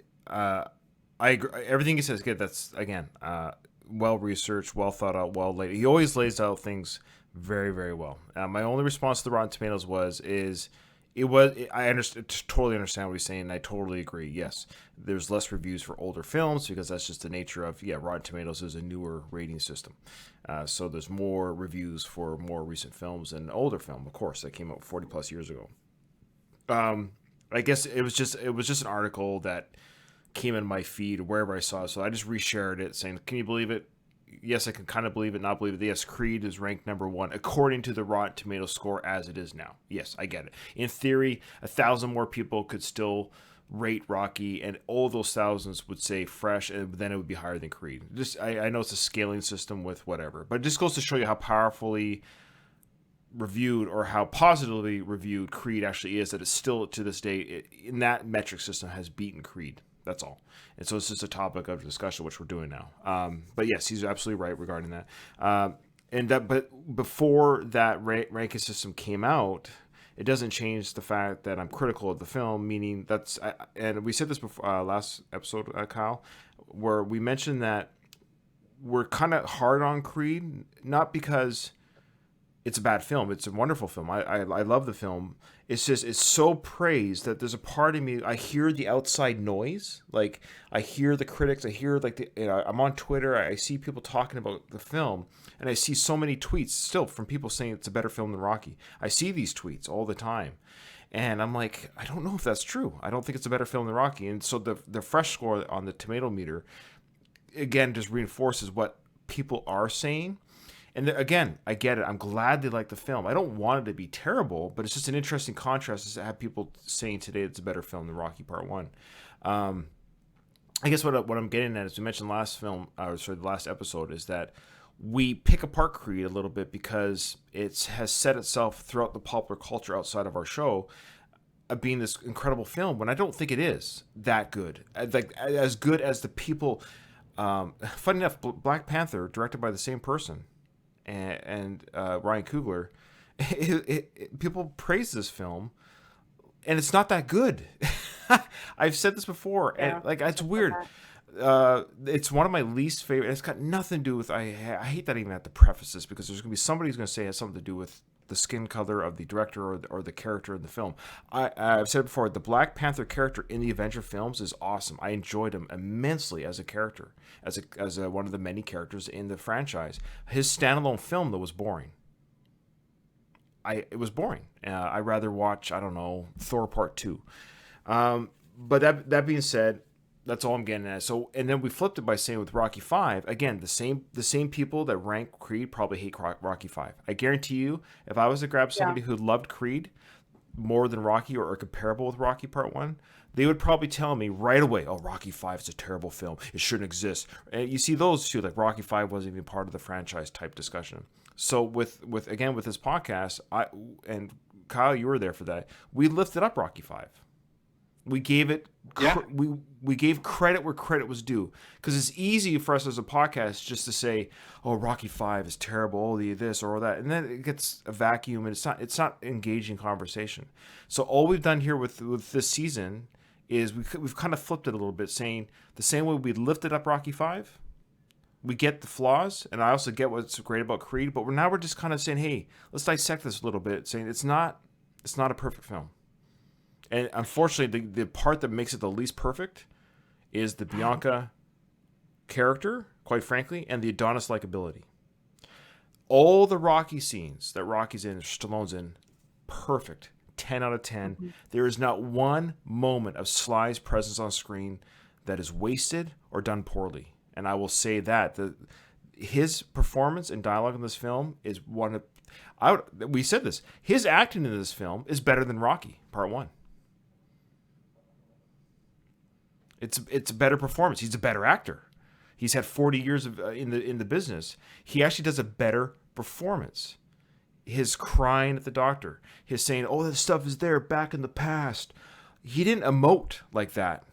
agree. Everything he says is good. That's again well researched, well thought out, well laid. He always lays out things very, very well. My only response to the Rotten Tomatoes I totally understand what he's saying, and I totally agree. Yes, there's less reviews for older films because that's just the nature of, Rotten Tomatoes is a newer rating system. So there's more reviews for more recent films than older film, of course, that came out 40 plus years ago. I guess it was just an article that came in my feed wherever I saw it, so I just reshared it saying, can you believe it? Yes, I can kind of believe it, not believe it. Yes, Creed is ranked number 1 according to the Rotten Tomatoes score as it is now. Yes, I get it. In theory, 1,000 more people could still rate Rocky, and all those thousands would say fresh, and then it would be higher than Creed. Just I know it's a scaling system with whatever, but it just goes to show you how powerfully reviewed or how positively reviewed Creed actually is, that it's still to this day in that metric system has beaten Creed. That's all. And so it's just a topic of discussion, which we're doing now. But yes, he's absolutely right regarding that. But before that ranking system came out, it doesn't change the fact that I'm critical of the film, meaning and we said this before last episode, Kyle, where we mentioned that we're kind of hard on Creed, not because it's a bad film. It's a wonderful film. I love the film. It's just, it's so praised that there's a part of me, I hear the outside noise. Like, I hear the critics, I hear I'm on Twitter, I see people talking about the film, and I see so many tweets still from people saying it's a better film than Rocky. I see these tweets all the time. And I'm like, I don't know if that's true. I don't think it's a better film than Rocky. And so the fresh score on the tomato meter, again, just reinforces what people are saying. And again, I get it. I'm glad they like the film. I don't want it to be terrible, but it's just an interesting contrast to have people saying today it's a better film than Rocky Part 1. I guess what I'm getting at, as we mentioned the last episode, is that we pick apart Creed a little bit because it has set itself throughout the popular culture outside of our show of being this incredible film, when I don't think it is that good. Like, as good as the people... funny enough, Black Panther, directed by the same person, and Ryan Coogler, people praise this film, and it's not that good. I've said this before, and it's weird. It's one of my least favorite. It's got nothing to do with. I hate that I even have to preface this, because there's gonna be somebody who's gonna say it has something to do with the skin color of the director or the character in the film. I've said it before, the Black Panther character in the Avenger films is awesome. I enjoyed him immensely as a character, as one of the many characters in the franchise. His standalone film, though, was boring. It was boring. I'd rather watch, I don't know, Thor Part 2. But that being said, that's all I'm getting at. So, and then we flipped it by saying with Rocky 5, again, the same people that rank Creed probably hate Rocky 5. I guarantee you, if I was to grab somebody who loved Creed more than Rocky, or comparable with Rocky Part 1, they would probably tell me right away, oh, Rocky 5 is a terrible film. It shouldn't exist. And you see those two, like Rocky 5 wasn't even part of the franchise type discussion. So with this podcast, and Kyle, you were there for that, we lifted up Rocky 5. We gave it we gave credit where credit was due, because it's easy for us as a podcast just to say, oh, Rocky 5 is terrible, oh, this or that, and then it gets a vacuum, and it's not engaging conversation. So all we've done here with this season is we've kind of flipped it a little bit, saying the same way we lifted up Rocky 5, we get the flaws, and I also get what's great about Creed, but we're just kind of saying, hey, let's dissect this a little bit, saying it's not a perfect film. And unfortunately, the part that makes it the least perfect is the Bianca character, quite frankly, and the Adonis likability. All the Rocky scenes that Rocky's in, Stallone's in, perfect. 10 out of 10. Mm-hmm. There is not one moment of Sly's presence on screen that is wasted or done poorly. And I will say that his performance and dialogue in this film is one of... we said this. His acting in this film is better than Rocky Part 1. It's a better performance. He's a better actor. He's had 40 years in the business. He actually does a better performance. His crying at the doctor, his saying, "Oh, that stuff is there back in the past." He didn't emote like that.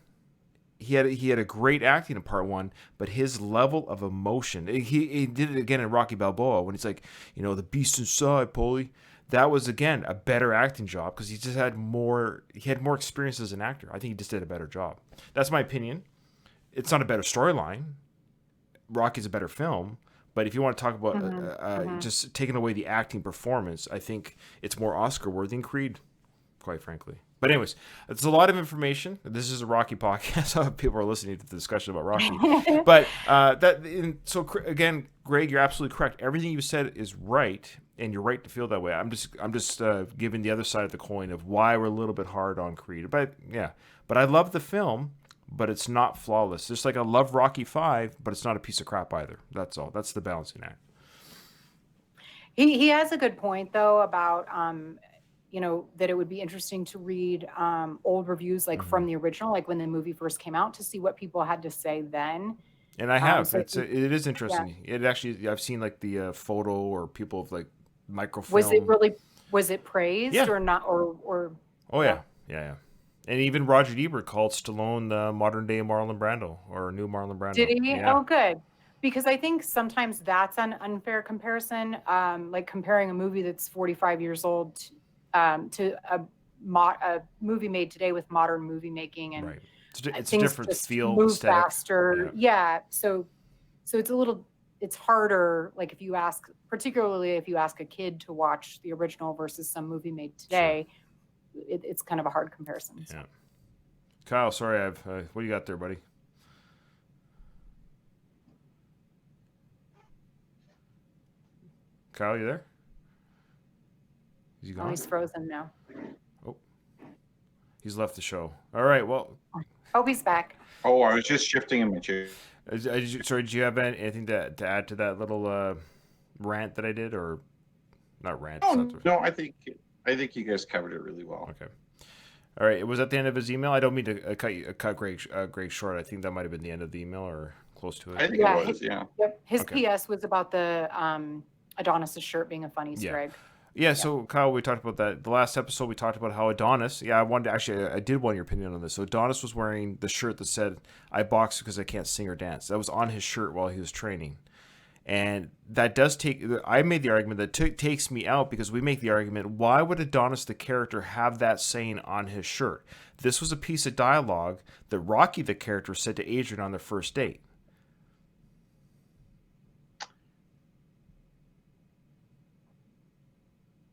He had a great acting in Part 1, but his level of emotion, he did it again in Rocky Balboa when he's like, the beast inside, Paulie. That was, again, a better acting job, because he just had more experience as an actor. I think he just did a better job. That's my opinion. It's not a better storyline. Rocky's a better film. But if you want to talk about just taking away the acting performance, I think it's more Oscar-worthy than Creed, quite frankly. But anyways, it's a lot of information. This is a Rocky podcast. So people are listening to the discussion about Rocky. But so again, Greg, you're absolutely correct. Everything you said is right, and you're right to feel that way. I'm just giving the other side of the coin of why we're a little bit hard on Creed. But I love the film, but it's not flawless. Just like I love Rocky 5, but it's not a piece of crap either. That's all. That's the balancing act. He has a good point though about that it would be interesting to read old reviews like from the original, like when the movie first came out, to see what people had to say then. And I have. So It is yeah, interesting. It actually, I've seen like the photo or people of like was it microfilm. really was it praised Yeah. or not or Oh yeah? yeah. Yeah. And even Roger Ebert called Stallone the modern day Marlon Brando or new Marlon Did Brando. he? Yeah. Oh, good. Because I think sometimes that's an unfair comparison, like comparing a movie that's 45 years old to a movie made today with modern movie making, and Right. It's a things different just feel, move aesthetic. faster. Yeah. So it's harder. Like particularly if you ask a kid to watch the original versus some movie made today, it's kind of a hard comparison. So. Yeah. Kyle, sorry, what do you got there, buddy? Kyle, you there? Is he Oh, gone? he's frozen now. Oh, he's left the show. All right. Well, Oh, he's back. Oh, I was just shifting in my chair. sorry, did you have anything to add to that little rant that I did, or not rant? Oh no, I think you guys covered it really well. Okay. All right. It was at the end of his email. I don't mean to cut Greg short. I think that might have been the end of the email or close to it. I think it was. Yeah. Yep. His Okay. PS was about the Adonis's shirt being a funny Easter egg. Yeah, so Kyle, we talked about that. The last episode, we talked about how Adonis. Yeah, I did want your opinion on this. So Adonis was wearing the shirt that said, "I box because I can't sing or dance." That was on his shirt while he was training, and that does take. I made the argument that takes me out because we make the argument: why would Adonis, the character, have that saying on his shirt? This was a piece of dialogue that Rocky, the character, said to Adrian on their first date.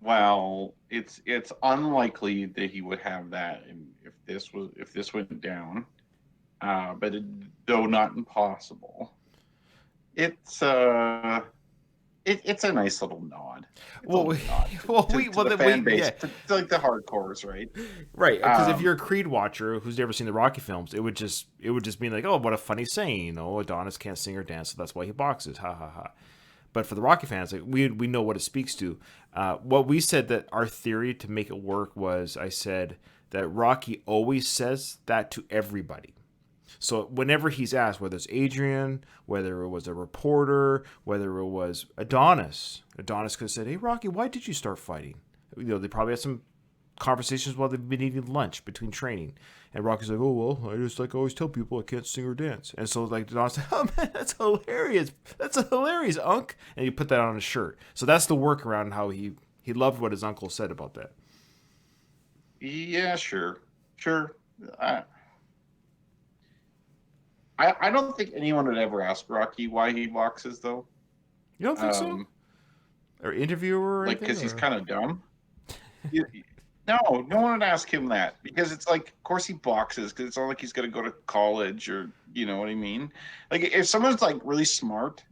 Well, it's unlikely that he would have that if this went down, but though not impossible. It's it's a nice little nod. Well, to the fan base, to like the hardcores, right? Right, because if you're a Creed watcher who's never seen the Rocky films, it would just mean like, oh, what a funny saying, Adonis can't sing or dance, so that's why he boxes, ha ha ha. But for the Rocky fans, like we know what it speaks to. What we said that our theory to make it work was, I said that Rocky always says that to everybody. So whenever he's asked, whether it's Adrian, whether it was a reporter, whether it was Adonis could have said, "Hey Rocky, why did you start fighting?" They probably had some conversations while they've been eating lunch between training, and Rocky's like, "Oh well, I just like always tell people I can't sing or dance," and so like Adonis said, "Oh man, that's hilarious! That's a hilarious, Unc," and he put that on his shirt. So that's the workaround. How he loved what his uncle said about that. Yeah, sure. I don't think anyone would ever ask Rocky why he boxes, though. You don't think so? Or interviewer or like, anything? because he's kind of dumb. No one would ask him that, because it's like, of course he boxes, because it's not like he's going to go to college, or you know what I mean. Like, if someone's like really smart,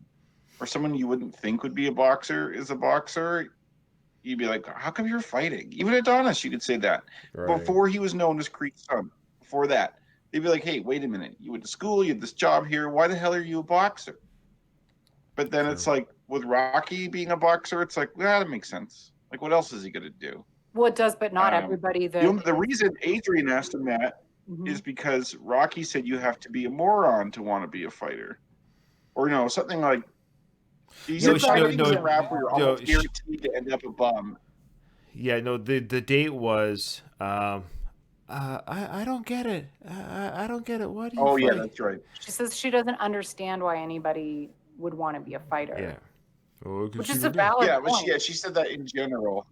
or someone you wouldn't think would be a boxer is a boxer, you'd be like, how come you're fighting? Even Adonis, you could say that. Right. Before he was known as Creed's son, before that, they'd be like, hey, wait a minute, you went to school, you had this job here, why the hell are you a boxer? But then it's like, with Rocky being a boxer, it's like, well, that makes sense. Like, what else is he going to do? Well, it does, but not everybody. The reason Adrian asked him that is because Rocky said you have to be a moron to want to be a fighter. Or, something like, he's a rap where you're almost guaranteed to end up a bum. Yeah, no, the date was, I don't get it. I don't get it. What do you fight? Yeah, that's right. She says she doesn't understand why anybody would want to be a fighter. Yeah. Well, which is a valid point. But she said that in general.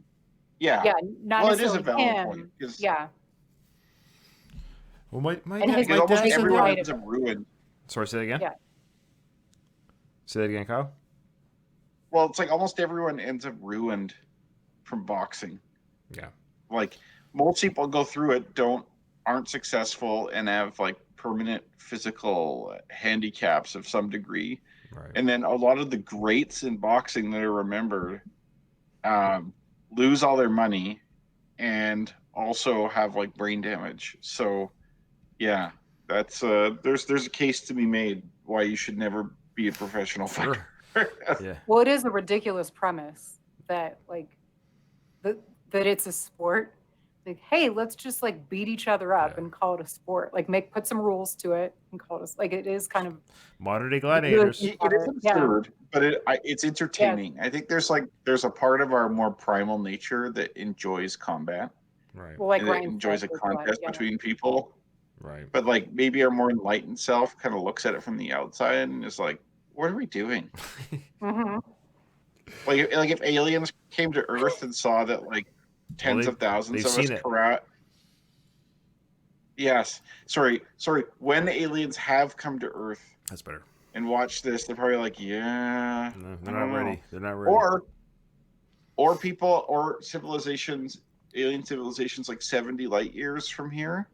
Yeah. Yeah, not well, it is a valid point. Yeah. Well, my and dad, almost everyone ends up ruined. Sorry, say that again? Yeah. Say that again, Kyle? Well, it's like almost everyone ends up ruined from boxing. Yeah. Like, most people go through it, aren't successful, and have like permanent physical handicaps of some degree. Right. And then a lot of the greats in boxing that are remembered lose all their money and also have like brain damage. So yeah, that's there's a case to be made why you should never be a professional fighter. Yeah. Well, it is a ridiculous premise that like that it's a sport. Like, hey, let's just like beat each other up and call it a sport. Like put some rules to it and call it like it is kind of modern day gladiators. It is absurd, but it's entertaining. I think there's a part of our more primal nature that enjoys combat. Right. Well, like and it enjoys a contest between people. Right. But like maybe our more enlightened self kind of looks at it from the outside and is like, what are we doing? Mm-hmm. Like if aliens came to Earth and saw that like tens of thousands of us corral. Yes. Sorry. When aliens have come to Earth, that's better. And watch this, they're probably like, yeah. No, they're not ready. They're not ready. Or people or civilizations, alien civilizations like 70 light years from here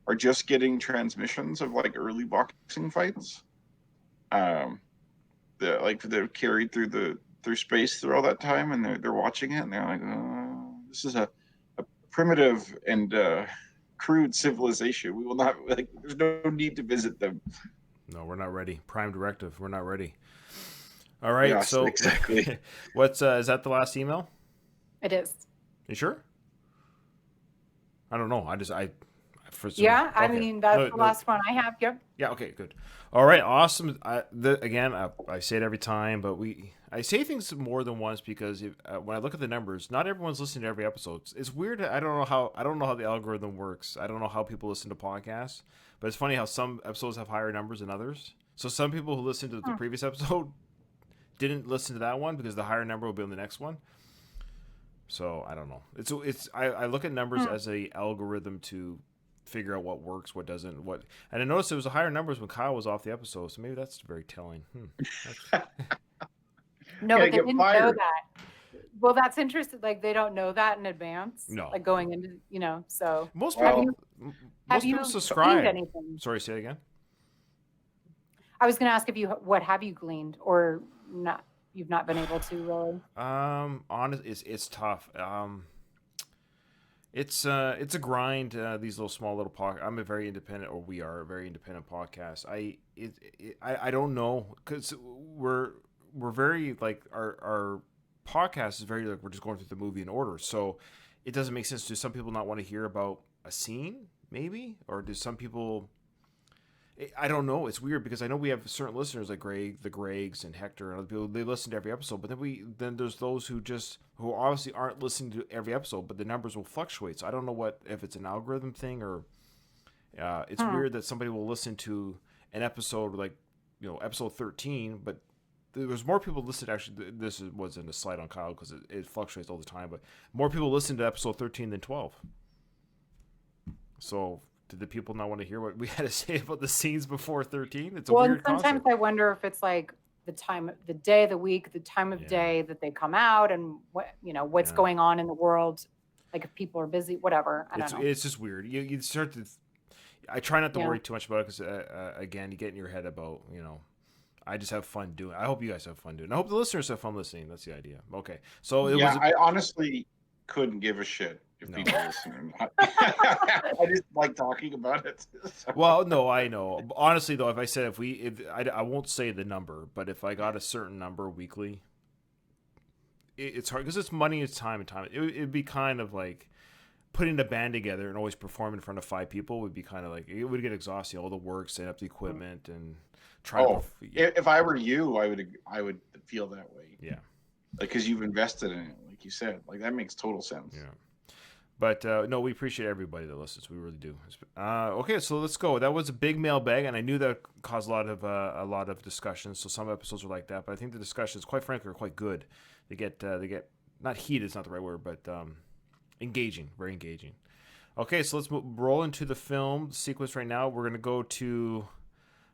are just getting transmissions of like early boxing fights. They're carried through space through all that time, and they're watching it, and they're like, oh, this is a primitive and crude civilization. We will not like. There's no need to visit them. No, we're not ready. Prime directive. We're not ready. All right. Yes, so exactly. What's is that the last email? It is. You sure? I don't know. I mean that's the last one I have. Yep. Yeah. Okay. Good. All right. Awesome. Again, I say it every time, but I say things more than once because when I look at the numbers, not everyone's listening to every episode. It's weird. I don't know how the algorithm works. I don't know how people listen to podcasts, but it's funny how some episodes have higher numbers than others. So some people who listened to the previous episode didn't listen to that one because the higher number will be on the next one. So I don't know. I look at numbers as a algorithm to figure out what works, what doesn't, and I noticed there was a higher numbers when Kyle was off the episode, so maybe that's very telling. No, they didn't know that. Well, that's interesting. Like they don't know that in advance. No, like going into so most people subscribe. Anything? Sorry, say it again. I was going to ask what have you gleaned or not? You've not been able to really. Honest, it's tough. It's a grind. These small little podcast. I'm a very independent, or we are a very independent podcast. I don't know because we're very like our podcast is very like we're just going through the movie in order. So it doesn't make sense. Do some people not want to hear about a scene, maybe, or do some people? I don't know. It's weird because I know we have certain listeners like the Gregs and Hector and other people. They listen to every episode, but then there's those who obviously aren't listening to every episode, but the numbers will fluctuate. So I don't know if it's an algorithm thing or it's weird that somebody will listen to an episode like episode 13, but there's more people listen. Actually, this wasn't a slight on Kyle because it fluctuates all the time, but more people listen to episode 13 than 12. So. Did the people not want to hear what we had to say about the scenes before 13? It's a weird concept. Sometimes I wonder if it's like the time, the day, the week, the time of day that they come out, and what's going on in the world. Like if people are busy, whatever. I don't know. It's just weird. You start to. I try not to worry too much about it because again, you get in your head about I just have fun doing. I hope you guys have fun doing. I hope the listeners have fun listening. That's the idea. Okay, so I honestly couldn't give a shit. If people listen, I just like talking about it. So. Well, no, I know. Honestly, though, if I said I won't say the number, but if I got a certain number weekly, it's hard because it's money, it's time, and time. It'd be kind of like putting a band together and always perform in front of 5 people would be kind of like it would get exhausting. All the work, setting up the equipment, and trying. If I were you, I would feel that way. Yeah, because you've invested in it, like you said. Like that makes total sense. Yeah. But no, we appreciate everybody that listens. We really do. Okay, so let's go. That was a big mailbag, and I knew that caused a lot of discussions. So some episodes are like that, but I think the discussions, quite frankly, are quite good. They get not heated. It's not the right word, but engaging, very engaging. Okay, so let's roll into the film sequence right now. We're gonna go to.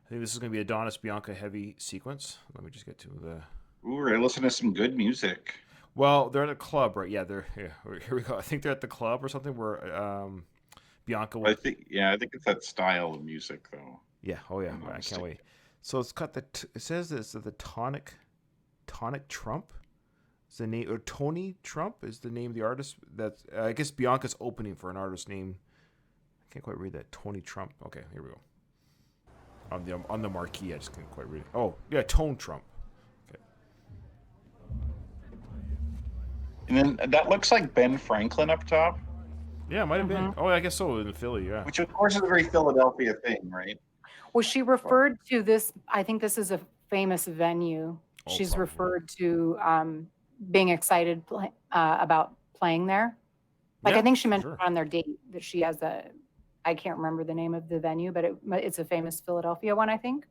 I think this is gonna be Adonis Bianca heavy sequence. Let me just get to the. Ooh, we're gonna listen to some good music. Well, they're at a club, right? Yeah, here we go. I think they're at the club or something where Bianca. I think it's that style of music, though. Yeah. Oh, yeah. I can't wait. So it's got it says this the tonic Trump. Is the name or Tony Trump is the name of the artist. That's I guess Bianca's opening for an artist name. I can't quite read that. Tony Trump. Okay, here we go. On the marquee, I just can't quite read it. Oh, yeah, Tone Trump. And then that looks like Ben Franklin up top, Yeah, it might have been. Oh, I guess so in Philly. Yeah. which of course is a very Philadelphia thing, right? Well, she referred to this. I think this is a famous venue. She's probably. referred to being excited about playing there. Like Yeah, I think she for mentioned sure. on their date that she has I can't remember the name of the venue, but it's a famous Philadelphia one, I think.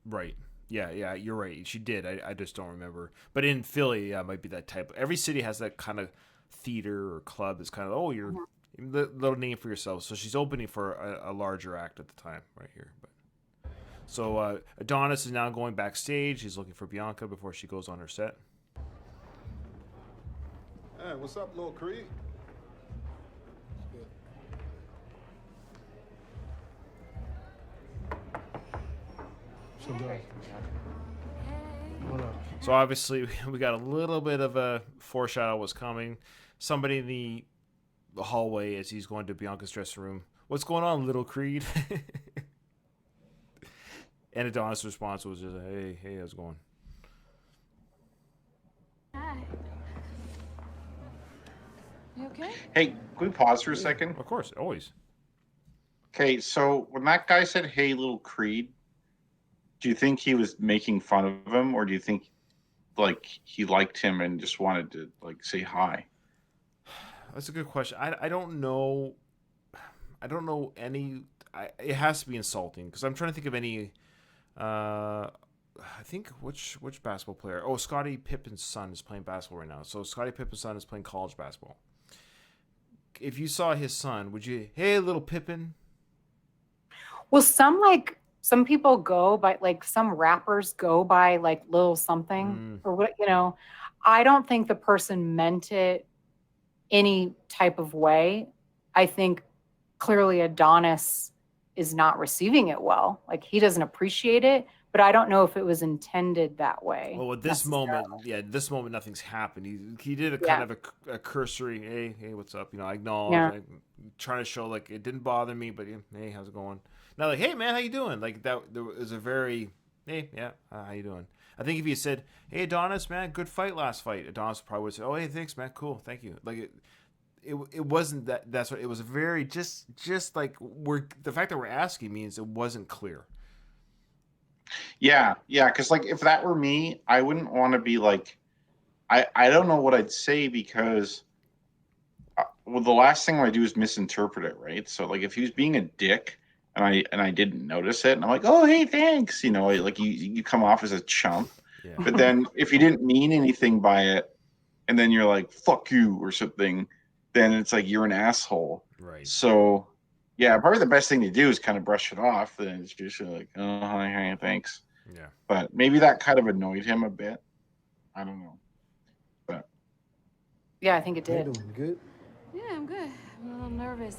Right. Yeah, you're right. She did. I just don't remember. But in Philly, yeah, it might be that type. Every city has that kind of theater or club that's kind of, oh, you're little name for yourself. So she's opening for a larger act at the time right here. But so Adonis is now going backstage. He's looking for Bianca before she goes on her set. Hey, what's up, little Creed? So obviously we got a little bit of a foreshadow what's coming. Somebody in the hallway as he's going to Bianca's dressing room. What's going on, little Creed? And Adonis' response was just, hey, how's it going? Hi. You okay? Hey, can we pause for a second? Of course, always. Okay, so when that guy said, "Hey, little Creed," do you think he was making fun of him, or do you think like he liked him and just wanted to like say hi? That's a good question. I don't know. I don't know any. It has to be insulting because I'm trying to think of any. I think which basketball player? Oh, Scottie Pippen's son is playing basketball right now. So Scottie Pippen's son is playing college basketball. If you saw his son, would you? Hey, little Pippen. Well, some people go by like some rappers go by like little something or what, I don't think the person meant it any type of way. I think clearly Adonis is not receiving it well. Like he doesn't appreciate it, but I don't know if it was intended that way. Well, at this moment, nothing's happened. He did a kind of a cursory, hey, what's up? I acknowledge, I'm trying to show like it didn't bother me, but hey, how's it going? Not like, hey man, how you doing? Like that, there was a very, hey, yeah, how you doing? I think if you said, hey Adonis, man, good fight last fight, Adonis probably would say, oh hey, thanks man, cool, thank you. Like it wasn't that. That's what it was. Very just like the fact that we're asking means it wasn't clear. Yeah, because like if that were me, I wouldn't want to be like, I don't know what I'd say because, well, the last thing I do is misinterpret it, right? So like if he was being a dick and I didn't notice it, and I'm like, oh hey, thanks, like you come off as a chump. Yeah. But then if you didn't mean anything by it, and then you're like fuck you or something, then it's like you're an asshole. Right. So yeah, probably the best thing to do is kind of brush it off. Then it's just like, oh hi, thanks. Yeah. But maybe that kind of annoyed him a bit. I don't know. But yeah, I think it did. Doing good? Yeah, I'm good. I'm a little nervous.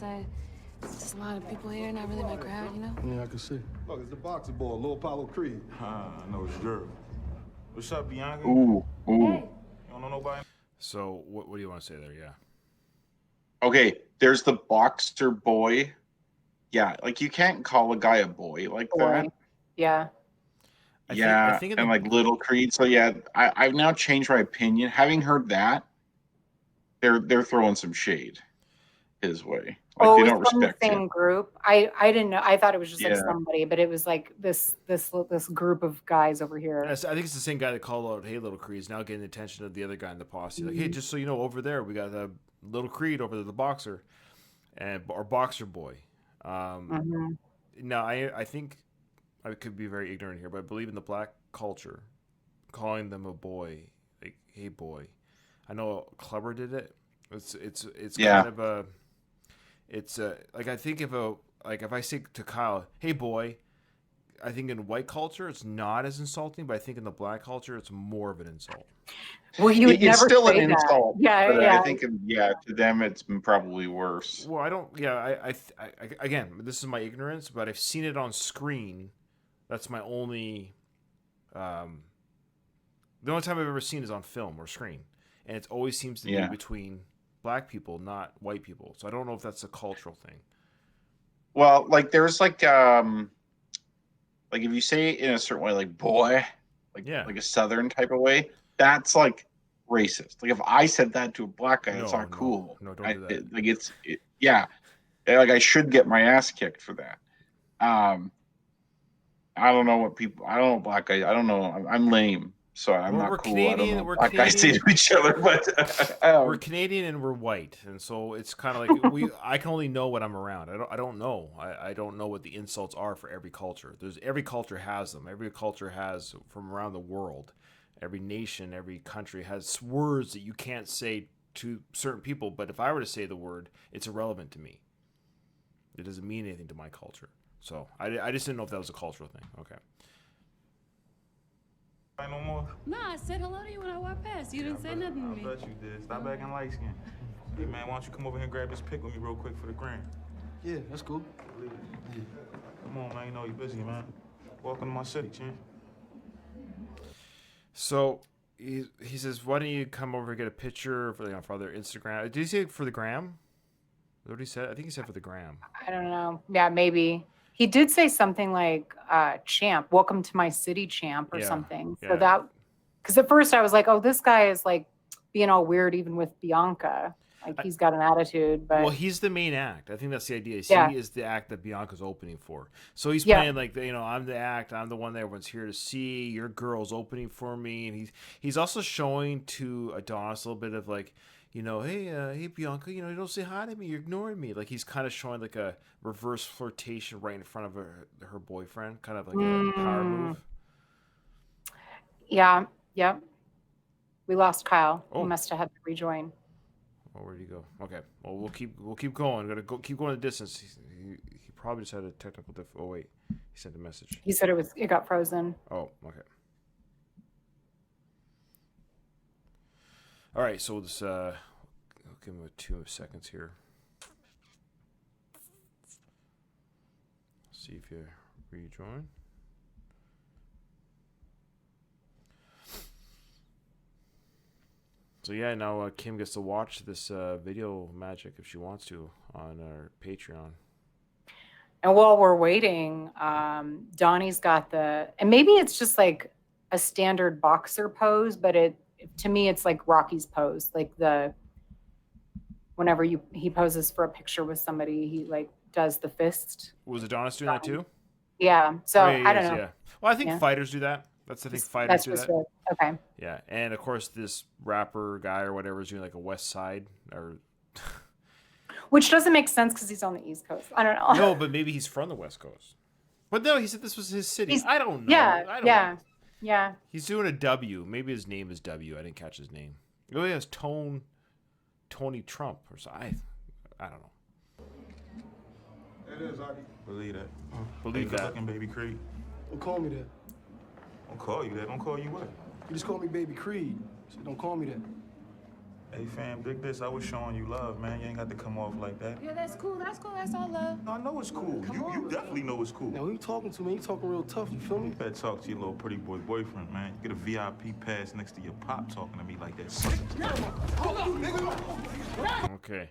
It's just a lot of people here, not really my crowd, Yeah, I can see. Look, it's the boxer boy, Lil Apollo Creed. I know it's Gerald. What's up, Bianca? ooh. Hey. You don't know nobody? So what do you want to say there? Yeah. Okay, there's the boxer boy. Yeah, like you can't call a guy a boy like that. Yeah. I think and like little Creed. So yeah, I've now changed my opinion. Having heard that, they're throwing some shade his way. Like they don't from the respect same him. group. I didn't know. I thought it was just like somebody, but it was like this group of guys over here. I think it's the same guy that called out, "Hey, little Creed," is now getting the attention of the other guy in the posse. Like, hey, just so you know, over there we got little Creed over there, the boxer, or boxer boy. Now I think I could be very ignorant here, but I believe in the black culture, calling them a boy, like hey boy. I know Clubber did it. It's kind of a. It's like I think if I say to Kyle, "Hey boy," I think in white culture it's not as insulting, but I think in the black culture it's more of an insult. Well, you would It's never still say an that. insult. Yeah, but yeah. I think to them it's probably worse. Well, I don't. Yeah, I again, this is my ignorance, but I've seen it on screen. That's my only. The only time I've ever seen is on film or screen, and it always seems to be between black people, not white people. So I don't know if that's a cultural thing. Well, like there's like if you say it in a certain way, like boy, like a southern type of way, that's like racist. Like if I said that to a black guy, that's No, not no, cool. no, don't do that. Like yeah, like I should get my ass kicked for that. I don't know what people. I don't know black guys. I don't know. I'm lame, so I'm Well, not we're cool. I don't Canadian. know We're what black guys say Canadian. to each other, but We're Canadian and we're white, and so it's kind of like I can only know what I'm around. I don't know. I don't know what the insults are for every culture. Every culture has them. Every culture has from around the world. Every nation, every country has words that you can't say to certain people. But if I were to say the word, it's irrelevant to me. It doesn't mean anything to my culture. So I just didn't know if that was a cultural thing. Okay. No more. Nah, I said hello to you when I walked past. You didn't say nothing to me. I bet you did. Stop acting light skin. Hey man, why don't you come over here and grab this pic with me real quick for the gram? Yeah, that's cool. Come on, man. You know you're busy, man. Welcome to my city, champ. So he says, why don't you come over and get a picture for their Instagram? Did he say for the gram? Is that what he said? I think he said for the gram. I don't know. Yeah, maybe. He did say something like, champ, welcome to my city, champ, or something. So that, because at first I was like, oh, this guy is like being all weird even with Bianca. Like he's got an attitude, but well, he's the main act. I think that's the idea. He is the act that Bianca's opening for. So he's playing like, I'm the act. I'm the one that everyone's here to see. Your girl's opening for me, and he's also showing to Adonis a little bit of like, hey Bianca, you don't say hi to me. You're ignoring me. Like he's kind of showing like a reverse flirtation right in front of her boyfriend, kind of like a power move. Yeah. Yep. We lost Kyle. He must have had to rejoin. Oh, where'd he go? Okay. Well, we'll keep going. Keep going the distance. He probably just had a technical Oh wait, he sent a message. He said it got frozen. Oh, okay. All right, so this I'll give him 2 seconds here. See if you rejoin. So yeah, now Kim gets to watch this video magic if she wants to on our Patreon. And while we're waiting, Donnie's got and maybe it's just like a standard boxer pose, but to me it's like Rocky's pose, like whenever he poses for a picture with somebody, he like does the fist. Was Adonis doing that too? Yeah. So I don't know. Yeah. Well, I think fighters do that. That's the thing. Fighters do that. Okay. Yeah, and of course this rapper guy or whatever is doing like a West Side or. Which doesn't make sense because he's on the East Coast. I don't know. No, but maybe he's from the West Coast. But no, he said this was his city. I don't know. Yeah. Yeah. He's doing a W. Maybe his name is W. I didn't catch his name. Oh, he has Tony Trump or something. I don't know. It is, Aki. Believe that. Believe good that. looking, baby Creed. Don't call me that. Don't call you that. Don't call you what? You just call me Baby Creed. So don't call me that. Hey fam, dig this. I was showing you love, man. You ain't got to come off like that. Yeah, that's cool. That's cool. That's all love. No, I know it's cool. You definitely know it's cool. Now, who you talking to, man? You talking real tough, you feel me? You better talk to your little pretty boy boyfriend, man. You get a VIP pass next to your pop talking to me like that. Okay.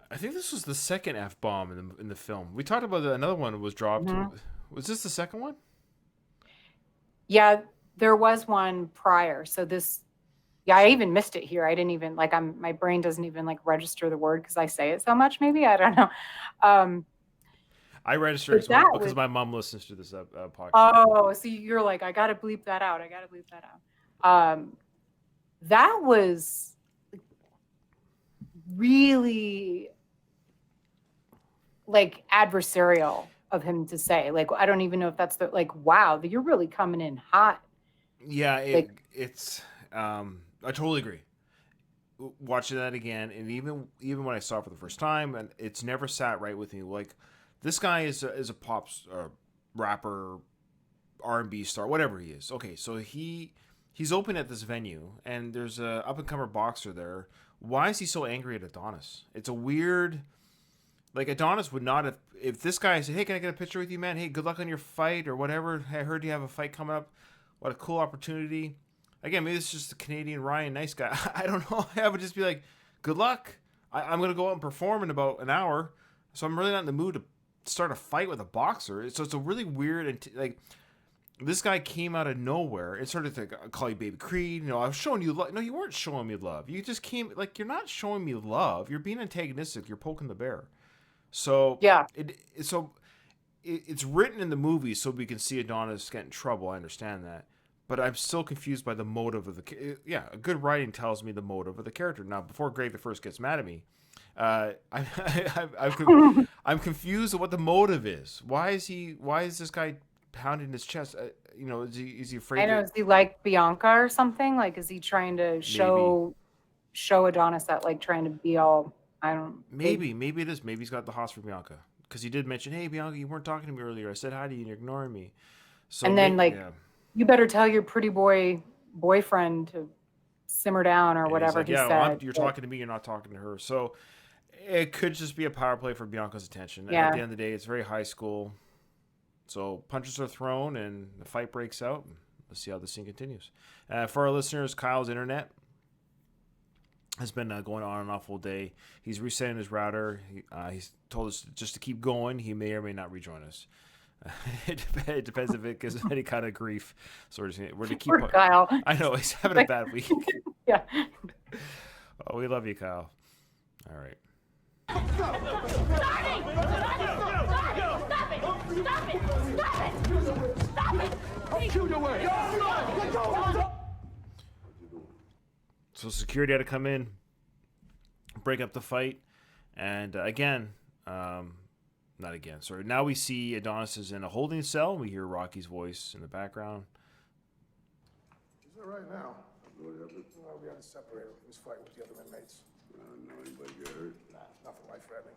I think this was the second F-bomb in the film. We talked about another one was dropped. Mm-hmm. Was this the second one? Yeah, there was one prior. So this, I even missed it here. I didn't even my brain doesn't even like register the word because I say it so much. Maybe I don't know. I register it because my mom listens to this podcast. Oh, so you're like, I gotta bleep that out. That was really like adversarial of him to say. Like, I don't even know if that's wow, you're really coming in hot. Yeah, it's I totally agree. Watching that again, and even when I saw it for the first time, and it's never sat right with me. Like, this guy is a pop rapper, R&B star, whatever he is. Okay, so he's open at this venue, and there's a up and comer boxer there. Why is he so angry at Adonis? It's a weird. Like, Adonis would not have, if this guy said, hey, can I get a picture with you, man? Hey, good luck on your fight or whatever. I heard you have a fight coming up. What a cool opportunity. Again, maybe it's just a Canadian Ryan nice guy. I don't know. I would just be like, good luck. I'm going to go out and perform in about an hour. So I'm really not in the mood to start a fight with a boxer. So it's a really weird, and this guy came out of nowhere and started to call you Baby Creed. You know, I was showing you love. No, you weren't showing me love. You just came like you're not showing me love. You're being antagonistic. You're poking the bear. So Yeah. It's written in the movie so we can see Adonis get in trouble. I understand that, but I'm still confused by the motive of the. Yeah, good writing tells me the motive of the character. Now, before Greg the First gets mad at me, I'm confused at what the motive is. Why is this guy pounding his chest? You know, is he afraid? I know. Is he like Bianca or something? Like, is he trying to show Adonis that, like, trying to be all? I don't. Maybe it is. Maybe he's got the hots for Bianca because he did mention, "Hey, Bianca, you weren't talking to me earlier. I said hi to you and you're ignoring me." So and then you better tell your pretty boyfriend to simmer down or whatever like, he said. Well, you're talking to me. You're not talking to her. So it could just be a power play for Bianca's attention. Yeah. At the end of the day, it's very high school. So punches are thrown and the fight breaks out. Let's see how the scene continues. For our listeners, Kyle's internet has been going on and off all day. He's resetting his router. He's told us just to keep going. He may or may not rejoin us. It depends if it gives him any kind of grief. So we're to keep. Poor Kyle. I know he's having a bad week. Yeah. Oh, we love you, Kyle. All right. So security had to come in, break up the fight, and now we see Adonis is in a holding cell. We hear Rocky's voice in the background. He's all right now. We had to separate him. He was fighting with the other inmates. No, anybody get hurt? Nah, nothing life-threatening.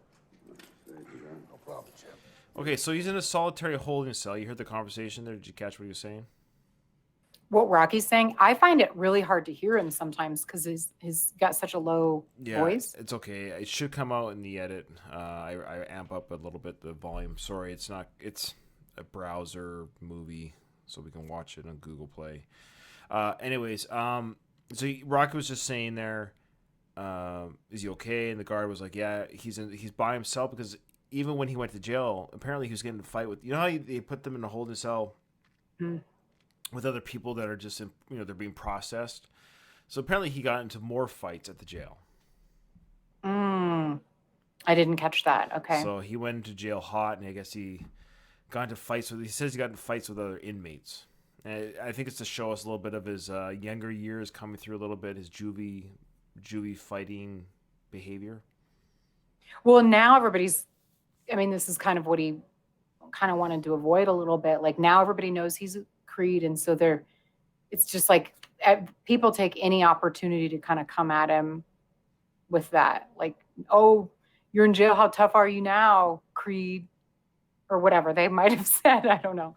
No problem, Chip. Okay, so he's in a solitary holding cell. You heard the conversation there. Did you catch what he was saying? What Rocky's saying, I find it really hard to hear him sometimes because he's got such a low voice. It's okay. It should come out in the edit. I amp up a little bit the volume. Sorry, it's not. It's a browser movie, so we can watch it on Google Play. Anyways, so Rocky was just saying there, is he okay? And the guard was like, yeah, he's by himself because even when he went to jail, apparently he was getting in a fight with. You know how they put them in a holding cell. With other people that are just, they're being processed. So apparently he got into more fights at the jail. I didn't catch that. Okay. So he went into jail hot, and I guess he got into fights he says he got into fights with other inmates. And I think it's to show us a little bit of his younger years coming through a little bit, his juvie fighting behavior. Well, now this is kind of what he kind of wanted to avoid a little bit. Like now everybody knows he's Creed, and so it's just like people take any opportunity to kind of come at him with that, like, oh, you're in jail, how tough are you now, Creed, or whatever they might have said. I don't know,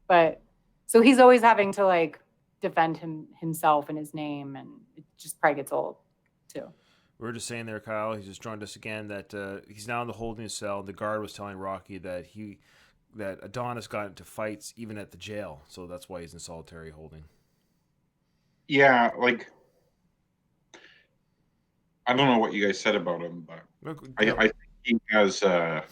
but so he's always having to like defend himself and his name, and it just probably gets old too. We were just saying there, Kyle, he just joined us again, that he's now in the holding cell. The guard was telling Rocky that Adonis got into fights even at the jail, so that's why he's in solitary holding. Yeah, like I don't know what you guys said about him, but I think he has like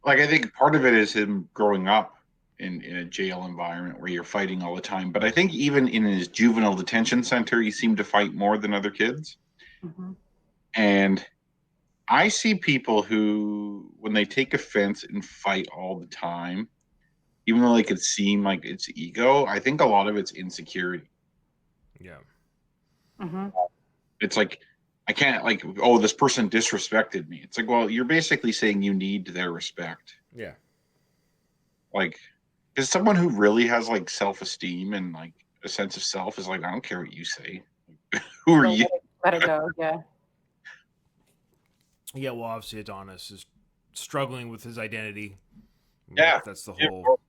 I think part of it is him growing up in a jail environment where you're fighting all the time. But I think even in his juvenile detention center, he seemed to fight more than other kids. Mm-hmm. And I see people who, when they take offense and fight all the time, even though they could seem like it's ego, I think a lot of it's insecurity. Yeah. Mm-hmm. It's like, I can't, like, oh, this person disrespected me. It's like, well, you're basically saying you need their respect. Yeah. Like, because someone who really has, like, self-esteem and, like, a sense of self is like, I don't care what you say. Who are you? Let it go, yeah. Yeah, well, obviously Adonis is struggling with his identity. Yeah. That's the whole...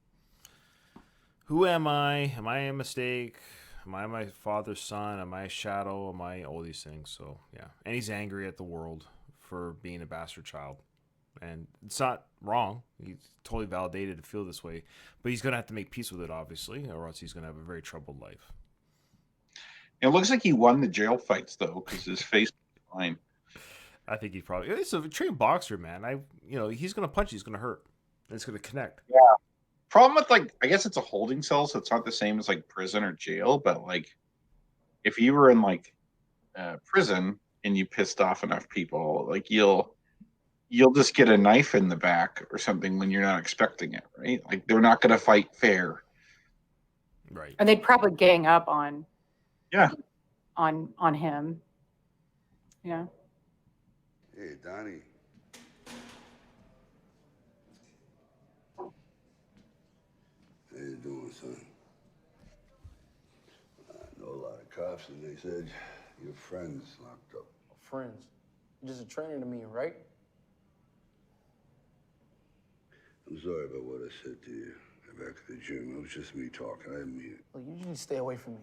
Who am I? Am I a mistake? Am I my father's son? Am I a shadow? Am I all these things? So, yeah. And he's angry at the world for being a bastard child. And it's not wrong. He's totally validated to feel this way. But he's going to have to make peace with it, obviously, or else he's going to have a very troubled life. It looks like he won the jail fights, though, because his face was fine. I think he probably... He's a trained boxer, man. He's going to punch. He's going to hurt. It's going to connect. Yeah. Problem with like, I guess it's a holding cell, so it's not the same as like prison or jail. But like, if you were in like prison and you pissed off enough people, like you'll just get a knife in the back or something when you're not expecting it, right? Like they're not going to fight fair. Right. And they'd probably gang up on Yeah. on him. Yeah. Hey, Donnie. How you doing, son? I know a lot of cops, and they said your friend's locked up. Friends. You're just a trainer to me, right? I'm sorry about what I said to you back at the gym. It was just me talking. I didn't mean it. Look, you need to stay away from me.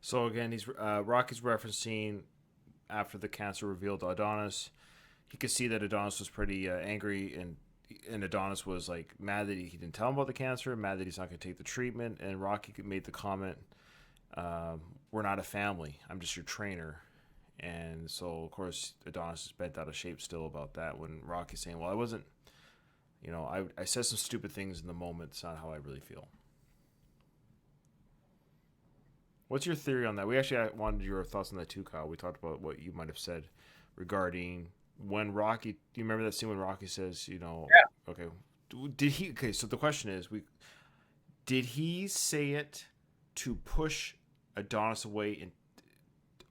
So again, he's Rocky's referencing after the cancer revealed to Adonis. He could see that Adonis was pretty angry, and Adonis was like mad that he didn't tell him about the cancer, mad that he's not going to take the treatment. And Rocky made the comment, "We're not a family. I'm just your trainer." And so of course Adonis is bent out of shape still about that. When Rocky's saying, "Well, I wasn't, I said some stupid things in the moment. It's not how I really feel." What's your theory on that? We actually wanted your thoughts on that too, Kyle. We talked about what you might have said regarding when Rocky. Do you remember that scene when Rocky says, Yeah. Okay, did he? Okay, so the question is, did he say it to push Adonis away,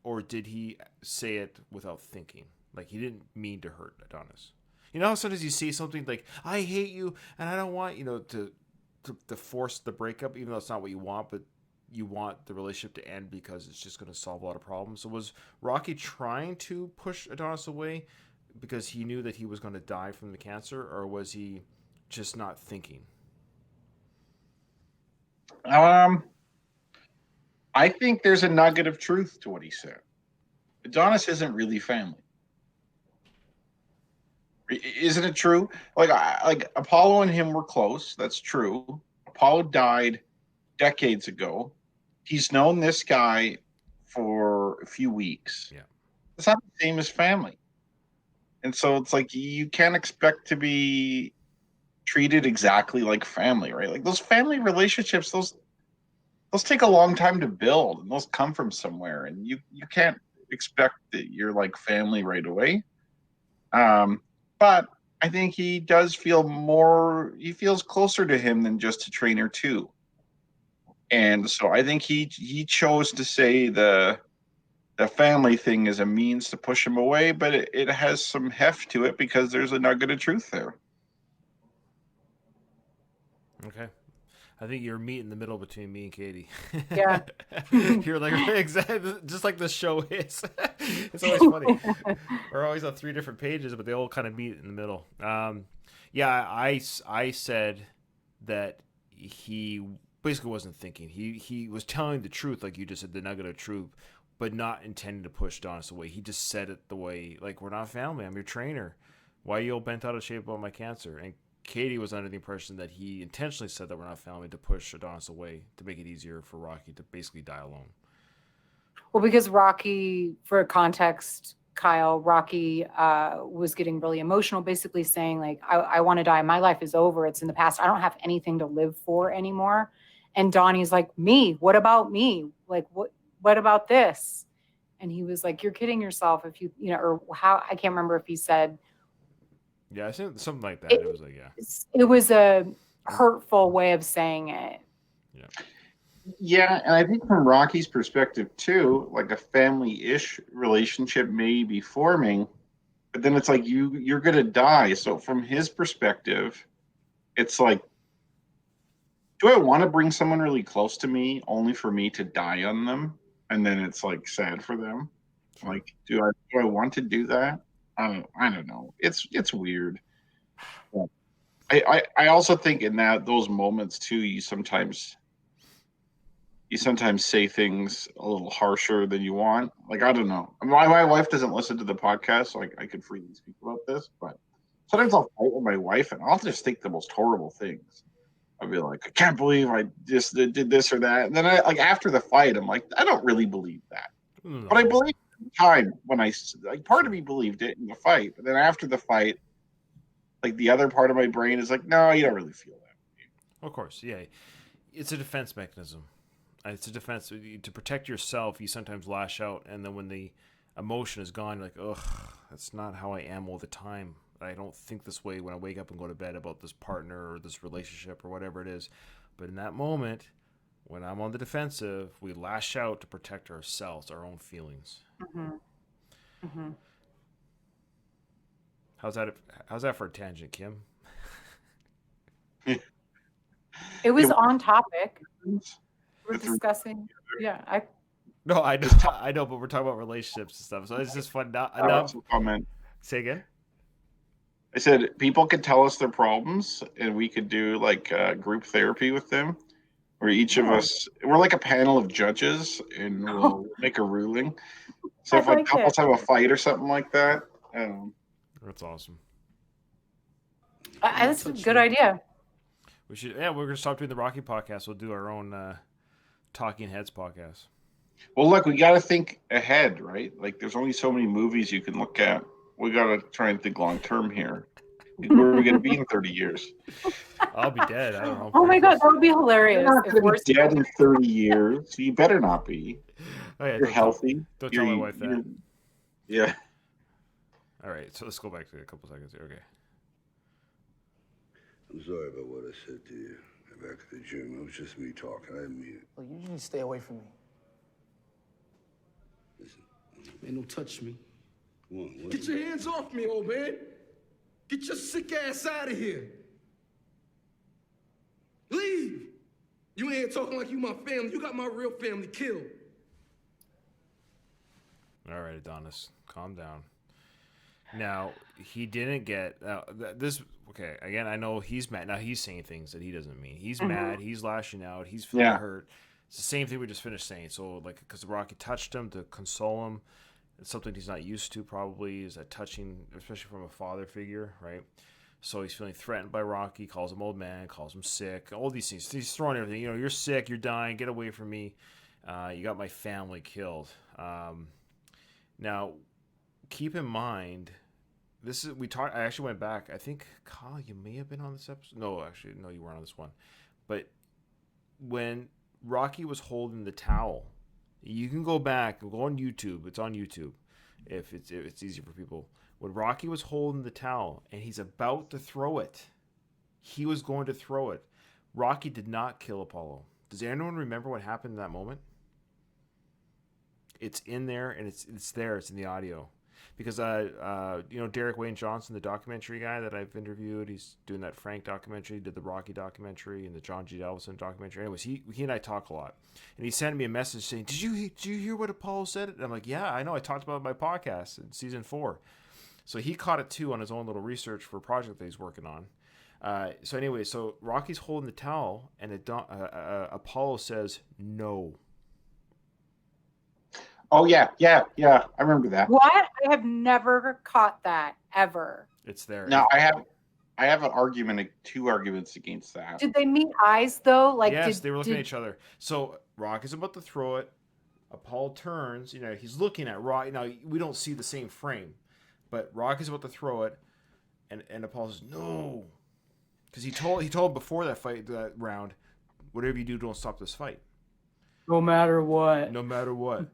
or did he say it without thinking? Like he didn't mean to hurt Adonis. You know how sometimes you say something like, "I hate you," and I don't want to force the breakup, even though it's not what you want, but you want the relationship to end because it's just going to solve a lot of problems. So was Rocky trying to push Adonis away because he knew that he was going to die from the cancer, or was he just not thinking? I think there's a nugget of truth to what he said. Adonis isn't really family. Isn't it true? Like Apollo and him were close. That's true. Apollo died decades ago. He's known this guy for a few weeks. Yeah. It's not the same as family. And so it's like you can't expect to be treated exactly like family, right? Like those family relationships, those take a long time to build, and those come from somewhere, and you can't expect that you're like family right away. But I think he does feel more. He feels closer to him than just a trainer too. And so I think he chose to say the family thing is a means to push him away, but it has some heft to it because there's a nugget of truth there. Okay. I think you're meeting the middle between me and Katie. Yeah. You're like, exactly, just like the show is. It's always funny. We're always on 3 different pages, but they all kind of meet in the middle. Yeah, I said that he basically wasn't thinking. He was telling the truth, like you just said, the nugget of truth, but not intending to push Adonis away. He just said it the way, like, we're not family. I'm your trainer. Why are you all bent out of shape about my cancer? And Katie was under the impression that he intentionally said that we're not family to push Adonis away, to make it easier for Rocky to basically die alone. Well, because Rocky, for context, Kyle, Rocky was getting really emotional, basically saying, like, I want to die. My life is over. It's in the past. I don't have anything to live for anymore. And Donnie's like, me? What about me? Like, what about this? And he was like, you're kidding yourself if you or how, I can't remember if he said. Yeah, I said something like that. It was like, yeah. It was a hurtful way of saying it. Yeah. Yeah, and I think from Rocky's perspective too, like a family-ish relationship may be forming, but then it's like you're gonna die. So from his perspective, it's like, do I want to bring someone really close to me only for me to die on them? And then it's like sad for them. Sure. Like, do I want to do that? I don't know. It's weird. But I also think in those moments too, you sometimes say things a little harsher than you want. Like, I don't know. My wife doesn't listen to the podcast, so I could freely speak about this. But sometimes I'll fight with my wife, and I'll just think the most horrible things. I'll be like, I can't believe I just did this or that. And then after the fight, I'm like, I don't really believe that. No. But I believe at the time when part of me believed it in the fight. But then after the fight, like the other part of my brain is like, no, you don't really feel that. Of course, yeah. It's a defense mechanism. It's a defense to protect yourself. You sometimes lash out, and then when the emotion is gone, you're like, ugh, that's not how I am all the time. I don't think this way when I wake up and go to bed about this partner or this relationship or whatever it is. But in that moment, when I'm on the defensive, we lash out to protect ourselves, our own feelings. Mm-hmm. Mm-hmm. How's that for a tangent, Kim? It was on topic. We're discussing. Yeah, No, I know, I know, but we're talking about relationships and stuff, so it's just fun. Comment. Say again. I said people could tell us their problems, and we could do like group therapy with them, where each of us we're like a panel of judges, and we'll make a ruling. So if like couples have a fight or something like that, that's awesome. That's a good idea. We should. Yeah, we're gonna stop doing the Rocky podcast. We'll do our own Talking Heads podcast. Well, look, we got to think ahead, right? Like, there's only so many movies you can look at. We got to try and think long term here. Where are we going to be in 30 years? I'll be dead. I don't know. Oh my god, that would be hilarious. You're not going to be dead in 30 years. You better not be. Oh, yeah, you're healthy. Don't tell my wife that. Yeah. All right, so let's go back to a couple seconds here. Okay. I'm sorry about what I said to you back at the gym. It was just me talking. I didn't mean it. Look, you need to stay away from me. Listen. Man, don't touch me. Come on. Get your hands off me, old man. Get your sick ass out of here. Leave. You ain't here talking like you my family. You got my real family killed. All right, Adonis, calm down. Now, he didn't get this. Okay, again, I know he's mad. Now, he's saying things that he doesn't mean. He's mad. He's lashing out. He's feeling hurt. It's the same thing we just finished saying. So, like, because Rocky touched him to console him, it's something he's not used to probably, is that touching, especially from a father figure, right? So he's feeling threatened by Rocky, calls him old man, calls him sick, all these things. He's throwing everything. You're sick, you're dying, get away from me. You got my family killed. Now, keep in mind, I actually went back. I think, Kyle, you may have been on this episode. No, actually, no, you weren't on this one. But when Rocky was holding the towel, you can go back and go on YouTube. It's on YouTube if it's easy for people. When Rocky was holding the towel and he's about to throw it, he was going to throw it. Rocky did not kill Apollo. Does anyone remember what happened in that moment? It's in there, and it's there. It's in the audio. Because, Derek Wayne Johnson, the documentary guy that I've interviewed, he's doing that Frank documentary, did the Rocky documentary and the John G. Elvison documentary. Anyways, he and I talk a lot. And he sent me a message saying, did you hear what Apollo said? And I'm like, yeah, I know. I talked about it in my podcast in season 4. So he caught it too on his own little research for a project that he's working on. So Rocky's holding the towel, and Apollo says, no. Oh, yeah. I remember that. What? I have never caught that, ever. It's there. Now, I have two arguments against that. Did they meet eyes, though? Yes, they were looking at each other. So Rock is about to throw it. Apollo turns. He's looking at Rock. Now, we don't see the same frame. But Rock is about to throw it. And Apollo says, no. Because he told him before that round, whatever you do, don't stop this fight. No matter what. No matter what.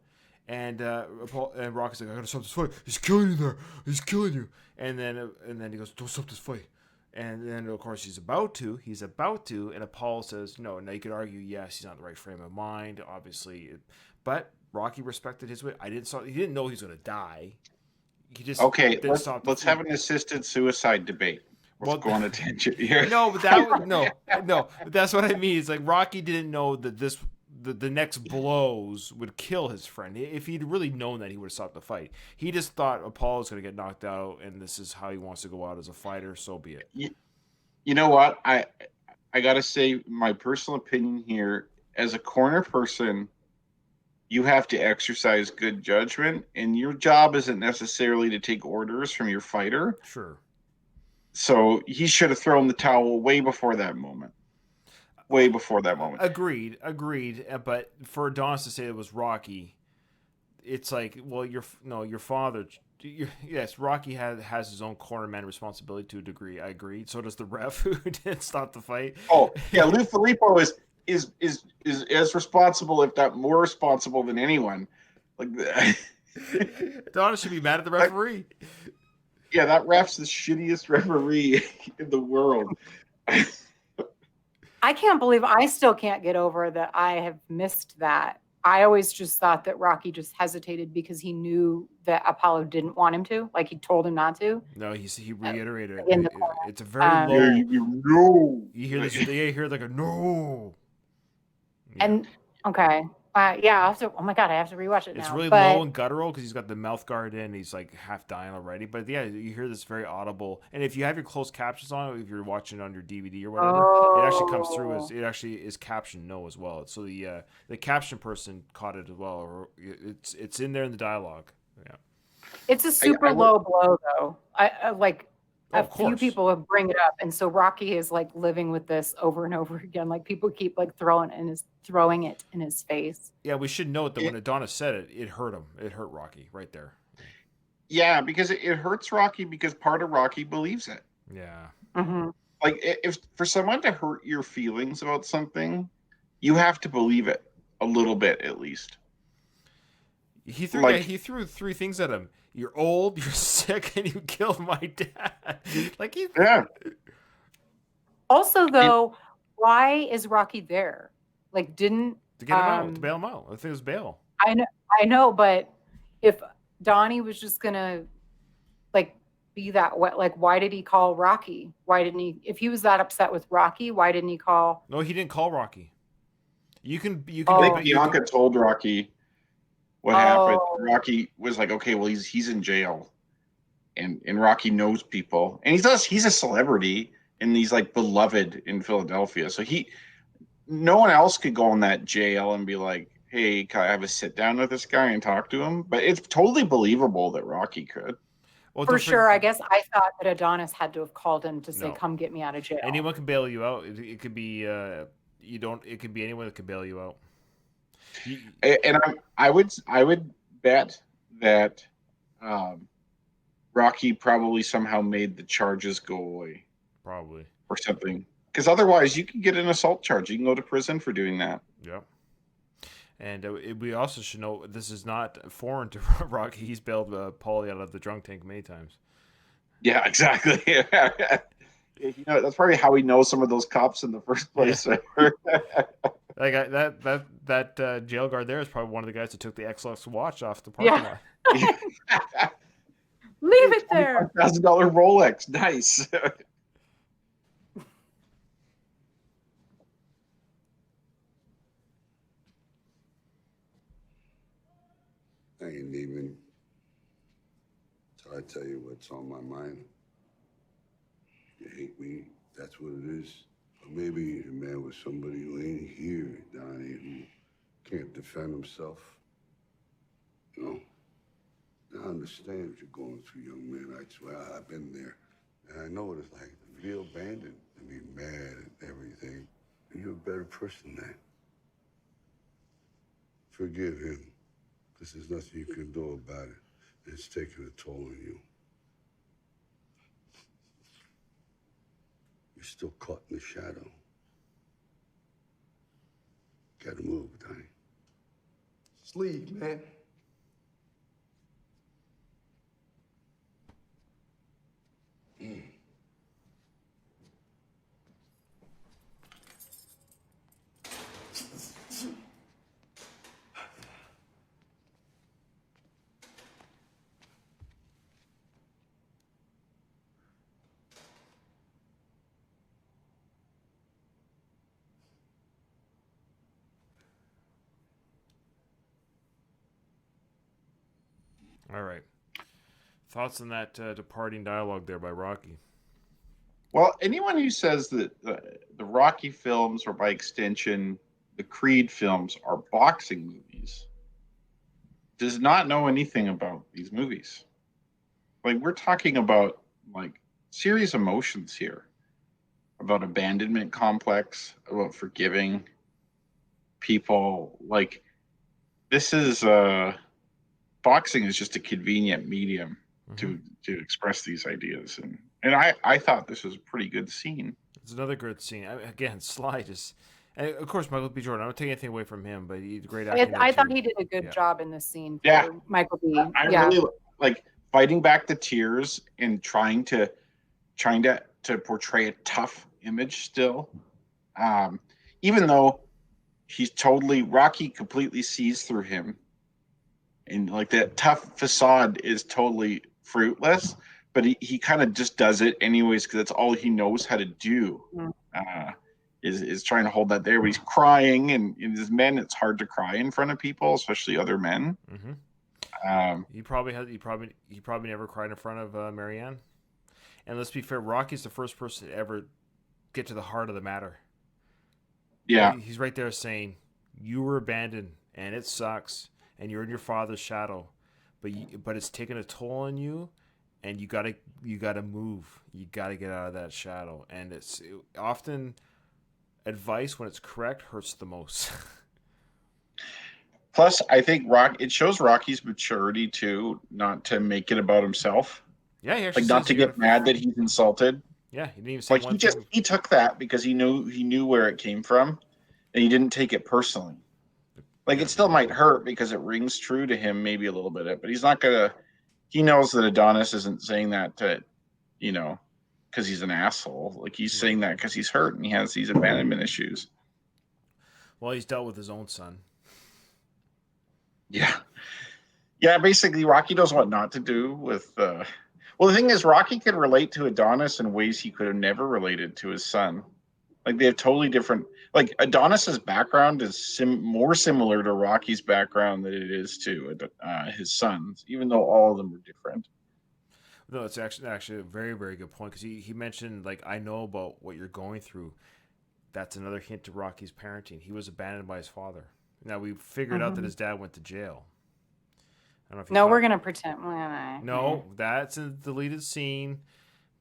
And Rock is like, I gotta stop this fight. He's killing you there. He's killing you. And then he goes, don't stop this fight. And then of course he's about to. And Apollo says, no. Now you could argue, yes, he's not in the right frame of mind, obviously. But Rocky respected his way. He didn't know he was gonna die. He just let's have an assisted suicide debate. Let's go on a tangent here. No, but no. But that's what I mean. It's like Rocky didn't know that the next blows would kill his friend. If he'd really known that, he would have stopped the fight. He just thought Apollo's going to get knocked out, and this is how he wants to go out as a fighter, so be it. You know what? I got to say my personal opinion here. As a corner person, you have to exercise good judgment, and your job isn't necessarily to take orders from your fighter. Sure. So he should have thrown the towel way before that moment. Agreed. But for Adonis to say it was Rocky, it's like, well, your father Yes, Rocky has his own cornerman responsibility to a degree. I agree. So does the ref who didn't stop the fight. Oh yeah, Lou Filippo is as responsible, if not more responsible, than anyone. Like, Donna should be mad at the referee. Yeah, that ref's the shittiest referee in the world. I can't believe I still can't get over that I have missed that. I always just thought that Rocky just hesitated because he knew that Apollo didn't want him to. Like, he told him not to. No, he reiterated In the it. It's a very low. No. You hear this? You hear like a no. Yeah. And okay, yeah. I have to. Oh my god, I have to rewatch it now. It's really but, low and guttural because he's got the mouth guard in. He's like half dying already. But yeah, you hear this very audible. And if you have your closed captions on, if you're watching it on your DVD or whatever, it actually comes through as it actually is captioned no as well. So the caption person caught it as well. Or it's in there in the dialogue. Yeah. It's a super low blow though. I like. A few course. people have bring it up, and so Rocky is like living with this over and over again. Like, people keep like throwing it in his face. Yeah, we should note that when Adonis said it, it hurt him. It hurt Rocky right there. Yeah, because it hurts Rocky because part of Rocky believes it. Yeah. Mm-hmm. Like, if for someone to hurt your feelings about something, you have to believe it a little bit at least. He threw three things at him. You're old, you're sick, and you killed my dad. Yeah. Also, though, why is Rocky there? Like, didn't to get him out, to bail him out? I think it was bail. I know, but if Donnie was just gonna like be that way, like, why did he call Rocky? Why didn't he? If he was that upset with Rocky, why didn't he call? No, he didn't call Rocky. You can. I think Bianca told Rocky what happened. Rocky was like, okay, well, he's in jail, and Rocky knows people, and he's a celebrity, and he's like beloved in Philadelphia. So no one else could go in that jail and be like, hey, can I have a sit down with this guy and talk to him? But it's totally believable that Rocky could. Well, for sure. I guess I thought that Adonis had to have called him to say, come get me out of jail. Anyone can bail you out. It could be it could be anyone that could bail you out. And I would bet that Rocky probably somehow made the charges go away. Probably. Or something. Because otherwise you can get an assault charge. You can go to prison for doing that. Yeah. And we also should know this is not foreign to Rocky. He's bailed Paulie out of the drunk tank many times. Yeah, exactly. That's probably how he knows some of those cops in the first place. Yeah. Like that jail guard there is probably one of the guys that took the Xbox watch off the parking lot. Leave it there. $1,000 Rolex. Nice. I ain't leaving till I tell you what's on my mind. You hate me, that's what it is. Or maybe you're mad with somebody who ain't here, Donnie, who can't defend himself. You know? I understand what you're going through, young man. I swear, I've been there. And I know what it's like to feel abandoned and be mad at everything. And you're a better person than that. Forgive him, because there's nothing you can do about it. It's taking a toll on you. You're still caught in the shadow. Gotta move, Donnie. Sleeve, man. All right. Thoughts on that departing dialogue there by Rocky? Well, anyone who says that the Rocky films, or by extension, the Creed films, are boxing movies, does not know anything about these movies. Like, we're talking about like serious emotions here, about abandonment complex, about forgiving people. Like, this is boxing is just a convenient medium to express these ideas. And I thought this was a pretty good scene. It's another good scene. Again, Sly just, and of course Michael B. Jordan. I don't take anything away from him, but he's great acting. I thought he did a good job in this scene for Yeah. Michael B. I really like fighting back the tears and trying to portray a tough image still. Even though Rocky completely sees through him, and like that tough facade is totally fruitless, but he kind of just does it anyways because that's all he knows how to do. Is trying to hold that there, but he's crying, and as men, it's hard to cry in front of people, especially other men. He probably never cried in front of Marianne. And let's be fair, Rocky's the first person to ever get to the heart of the matter. Yeah, he's right there saying, "You were abandoned, and it sucks, and you're in your father's shadow, but it's taken a toll on you, and you gotta move. You gotta get out of that shadow." And it's often advice when it's correct hurts the most. Plus, I think it shows Rocky's maturity too, not to make it about himself. Yeah, he actually like not to get mad that he's insulted. Yeah, he didn't even say like one thing. he took that because he knew where it came from, and he didn't take it personally. Like it still might hurt because it rings true to him maybe a little bit, but he's not gonna. He knows that Adonis isn't saying that to, because he's an asshole. Like he's saying that because he's hurt and he has these abandonment issues. Well, he's dealt with his own son. Yeah. Basically, Rocky knows what not to do with. Well, the thing is, Rocky can relate to Adonis in ways he could have never related to his son. Like they have totally different. Like Adonis's background is more similar to Rocky's background than it is to his son's, even though all of them are different. No, it's actually a very, very good point because he mentioned, like, I know about what you're going through. That's another hint to Rocky's parenting. He was abandoned by his father. Now we figured out that his dad went to jail. I don't know if we're gonna pretend. No, that's a deleted scene.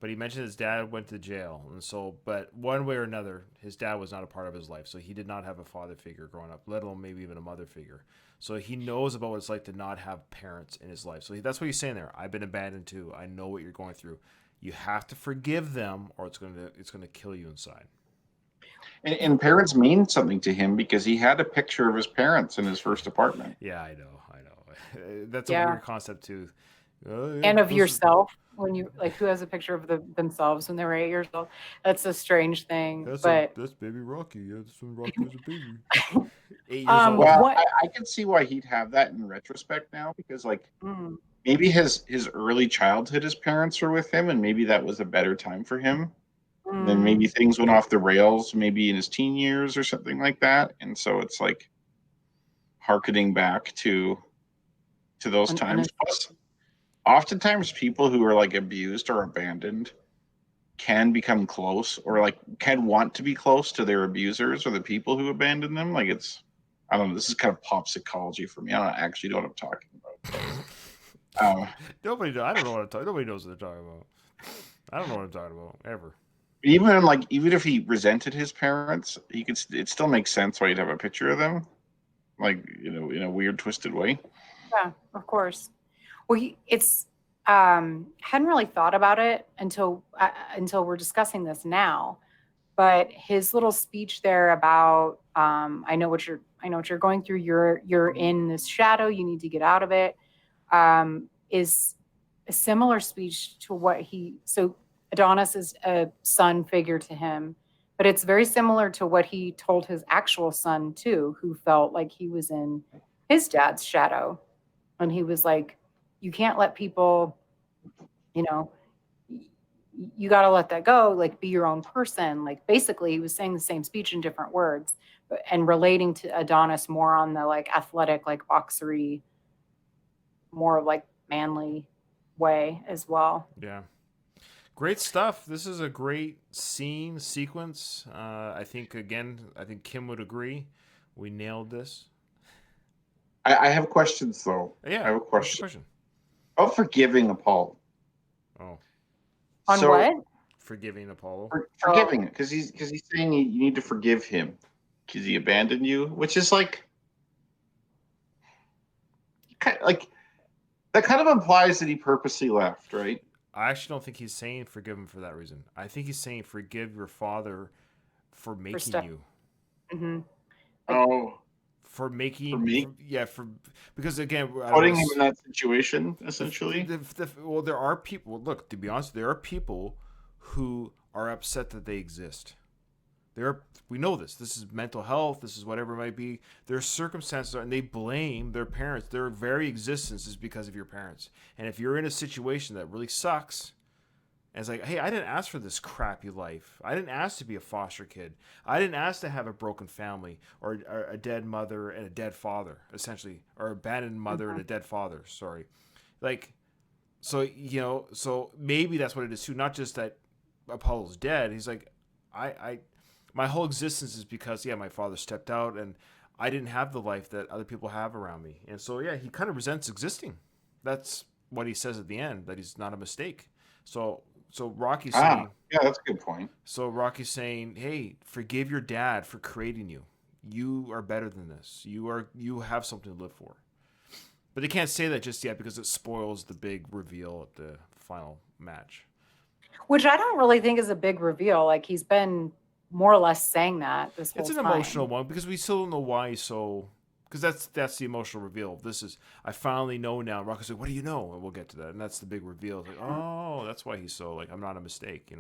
But he mentioned his dad went to jail, and so, but one way or another, his dad was not a part of his life, so he did not have a father figure growing up, let alone maybe even a mother figure. So he knows about what it's like to not have parents in his life. So that's what he's saying there. I've been abandoned too. I know what you're going through. You have to forgive them, or it's gonna kill you inside. And parents mean something to him because he had a picture of his parents in his first apartment. Yeah, I know. That's a weird concept too. And of yourself, when you who has a picture of themselves when they were 8 years old? That's a strange thing. That's baby Rocky. Yeah, that's when Rocky was a baby. 8 years old. Well, I can see why he'd have that in retrospect now because maybe his early childhood, his parents were with him, and maybe that was a better time for him. And then maybe things went off the rails, maybe in his teen years or something like that, and so it's like harkening back to those times. Plus, oftentimes people who are like abused or abandoned can become close or can want to be close to their abusers or the people who abandon them. Like I don't know, this is kind of pop psychology for me. I don't actually know what I'm talking about. Nobody knows what they're talking about. I don't know what I'm talking about ever. Even if he resented his parents, it still makes sense why he'd have a picture of them, in a weird, twisted way. Yeah, of course. Well, hadn't really thought about it until we're discussing this now. But his little speech there about I know what you're going through. You're in this shadow. You need to get out of it. Is a similar speech to what Adonis is a son figure to him, but it's very similar to what he told his actual son too, who felt like he was in his dad's shadow. And he was like, you can't let people, you got to let that go, be your own person. Basically he was saying the same speech in different words, and relating to Adonis more on the athletic, boxery, more manly way as well. Yeah. Great stuff. This is a great sequence. I think Kim would agree. We nailed this. I have questions though. Yeah. I have a question. About forgiving Apollo. Oh. On what? Forgiving Apollo. Forgiving it because he's saying you need to forgive him because he abandoned you, which is that's That kind of implies that he purposely left, right? I actually don't think he's saying forgive him for that reason. I think he's saying forgive your father for making you. Mm-hmm. For making, For me? Because again, Putting him in that situation, essentially. Well, there are people. Well, look, to be honest, there are people who are upset that they exist. We know this. This is mental health. This is whatever it might be. Their circumstances and they blame their parents. Their very existence is because of your parents. And if you're in a situation that really sucks, and it's like, hey, I didn't ask for this crappy life. I didn't ask to be a foster kid. I didn't ask to have a broken family or a dead mother and a dead father, essentially, or abandoned mother and a dead father. Sorry, like, so so maybe that's what it is too. Not just that Apollo's dead. He's like, my whole existence is because my father stepped out and I didn't have the life that other people have around me, and so he kind of resents existing. That's what he says at the end, that he's not a mistake. So Rocky's saying, yeah, that's a good point. So Rocky's saying, hey, forgive your dad for creating you. You are better than this. You have something to live for. But they can't say that just yet because it spoils the big reveal at the final match. Which I don't really think is a big reveal. Like, he's been more or less saying that this whole time. It's an emotional one because we still don't know why he's so. Because that's the emotional reveal. This is, I finally know now. Rocky's like, what do you know? And we'll get to that. And that's the big reveal. It's like, oh, that's why he's so like, I'm not a mistake,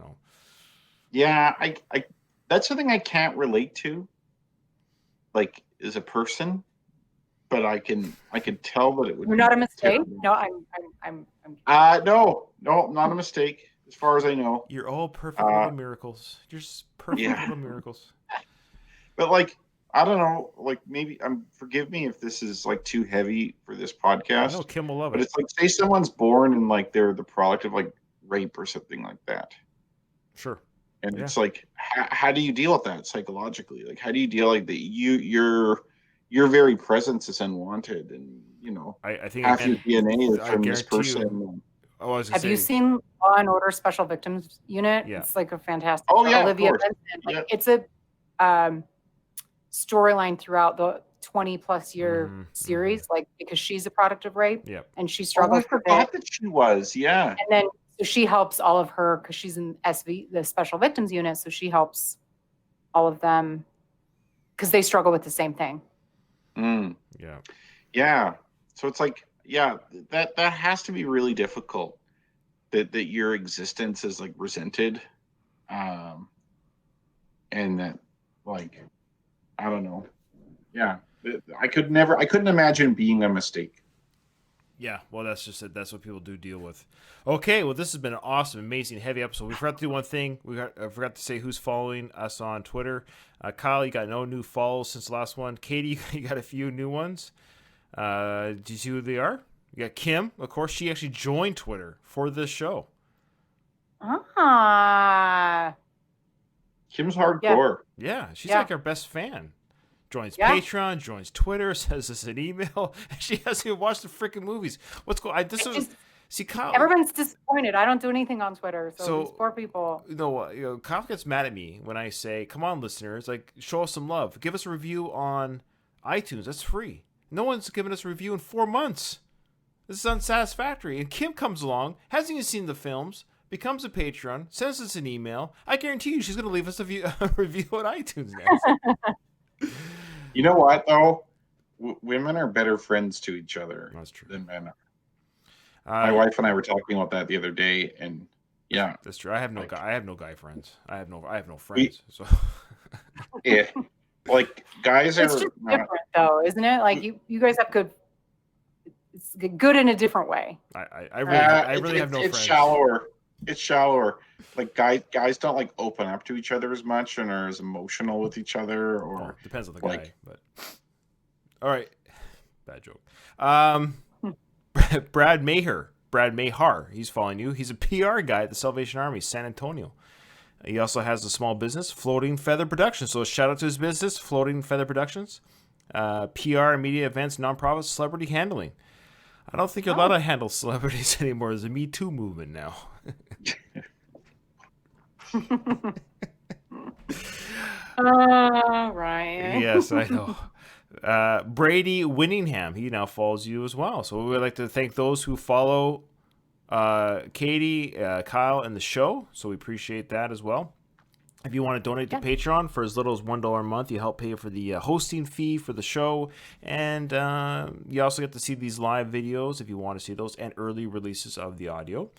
Yeah, I that's something I can't relate to, like, as a person, but I can tell that it would. You're not a mistake. No, I'm. No, not a mistake. As far as I know, you're all perfect little miracles. You're just perfect little miracles. But like, I don't know, like, maybe forgive me if this is like too heavy for this podcast. No, Kim will love but it. It's like, say someone's born and like they're the product of like rape or something like that. Sure. And it's like, how do you deal with that psychologically? Like, how do you deal like that? Your very presence is unwanted, and I think half your DNA is from this person. Have you seen Law and Order Special Victims Unit? Yeah. It's like a fantastic. Oh yeah, Olivia of course. Benson. Like, it's a storyline throughout the 20+ year series, like, because she's a product of rape, and she struggles. I forgot that she was. Yeah. And then so she helps all of her because she's in SV, the Special Victims Unit. So she helps all of them because they struggle with the same thing. Yeah. Yeah. So it's like, that has to be really difficult. That your existence is like resented, and that, like, I don't know. Yeah, I couldn't imagine being a mistake. Yeah, well, that's just it. That's what people do deal with. Okay, well, this has been an awesome, amazing, heavy episode. We forgot to do one thing. I forgot to say who's following us on Twitter. Kyle, you got no new follows since the last one. Katie, you got a few new ones. Do you see who they are? You got Kim, of course. She actually joined Twitter for this show. Kim's hardcore. Yeah, she's like our best fan. Joins Patreon, joins Twitter, sends us an email. She hasn't even watched the freaking movies. What's going on? See, Kyle. Everyone's disappointed. I don't do anything on Twitter, so these poor people. Kyle gets mad at me when I say, "Come on, listeners, like, show us some love. Give us a review on iTunes. That's free. No one's given us a review in 4 months. This is unsatisfactory." And Kim comes along, hasn't even seen the films, becomes a patron, sends us an email. I guarantee you, she's going to leave us a review on iTunes now. You know what, though? Women are better friends to each other than men are. My wife and I were talking about that the other day, and that's true. I have no guy friends. I have no friends. So yeah, like, guys it's are just different, though, isn't it? Like, you guys have good. It's good in a different way. I really have no friends. It's shallower. It's shallower. Like, guys don't like open up to each other as much and are as emotional with each other. Or depends on the guy, but all right, bad joke. Brad Mayhar, he's following you. He's a PR guy at the Salvation Army, San Antonio. He also has a small business, Floating Feather Productions. So shout out to his business, Floating Feather Productions. PR, media events, nonprofits, celebrity handling. I don't think you're allowed to handle celebrities anymore. There's a Me Too movement now. Ryan. Yes, I know. Brady Winningham, he now follows you as well. So we would like to thank those who follow Katie, Kyle, and the show. So we appreciate that as well. If you want to donate to Patreon for as little as $1 a month, you help pay for the hosting fee for the show. And you also get to see these live videos if you want to see those, and early releases of the audio.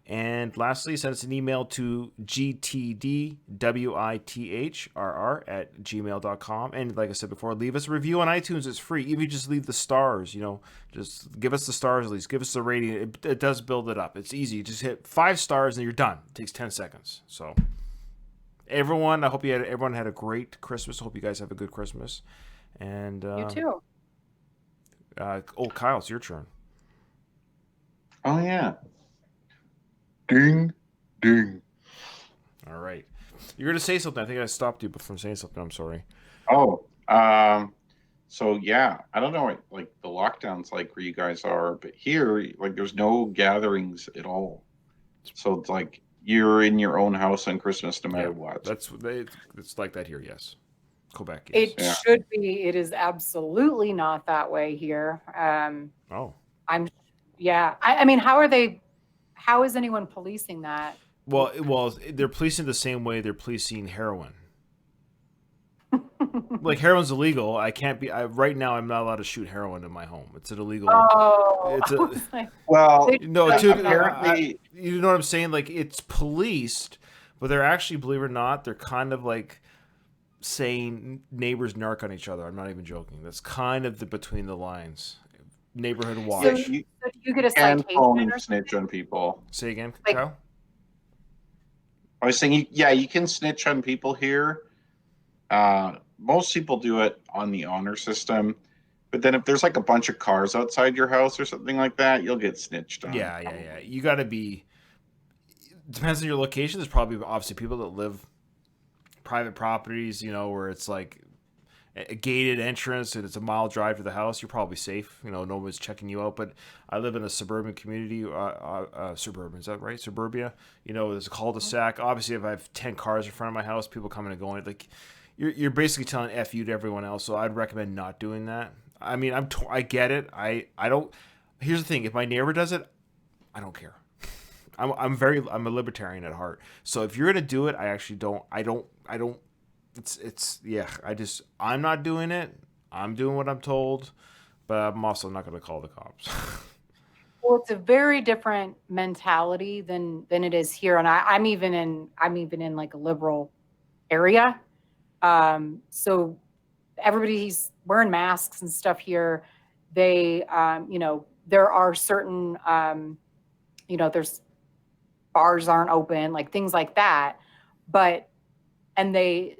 And lastly, send us an email to gtdwithrr@gmail.com. And like I said before, leave us a review on iTunes. It's free. Even if you just leave the stars, just give us the stars at least. Give us the rating. It does build it up. It's easy. Just hit 5 stars and you're done. It takes 10 seconds. So everyone, I hope everyone had a great Christmas. I hope you guys have a good Christmas. And You too. Kyle, it's your turn. Oh, yeah. Ding, ding. All right. You're going to say something. I think I stopped you from saying something. I'm sorry. Oh, so yeah, I don't know what like the lockdown's like where you guys are, but here, like, there's no gatherings at all. So it's like you're in your own house on Christmas no matter what. It's like that here, yes. Quebec, yes. It should be. It is absolutely not that way here. I mean, how is anyone policing that? Well, they're policing the same way they're policing heroin. Like, heroin's illegal. Right now I'm not allowed to shoot heroin in my home. It's an illegal. Oh, apparently, you know what I'm saying? Like, it's policed, but they're actually, believe it or not, they're kind of like saying neighbors narc on each other. I'm not even joking. That's kind of between the lines. Neighborhood watch. So do you get a citation or snitch on people? Say again, Kyle? I was saying, you can snitch on people here. Most people do it on the honor system, but then if there's like a bunch of cars outside your house or something like that, you'll get snitched on. Yeah. You got to be. Depends on your location. There's probably obviously people that live private properties, where it's like a gated entrance and it's a mile drive to the house. You're probably safe. No one's checking you out. But I live in a suburban community. Suburban, is that right? Suburbia. There's a cul-de-sac. Obviously, if I have 10 cars in front of my house, people coming and going, like, you're basically telling F you to everyone else. So I'd recommend not doing that. I mean, I get it. I don't. Here's the thing. If my neighbor does it, I don't care. I'm a libertarian at heart. So if you're gonna do it, I actually don't. I don't. I'm not doing it. I'm doing what I'm told, but I'm also not gonna call the cops. Well, it's a very different mentality than it is here, and I'm even in like a liberal area. So everybody's wearing masks and stuff here. They, there are certain, there's bars aren't open, like things like that. And they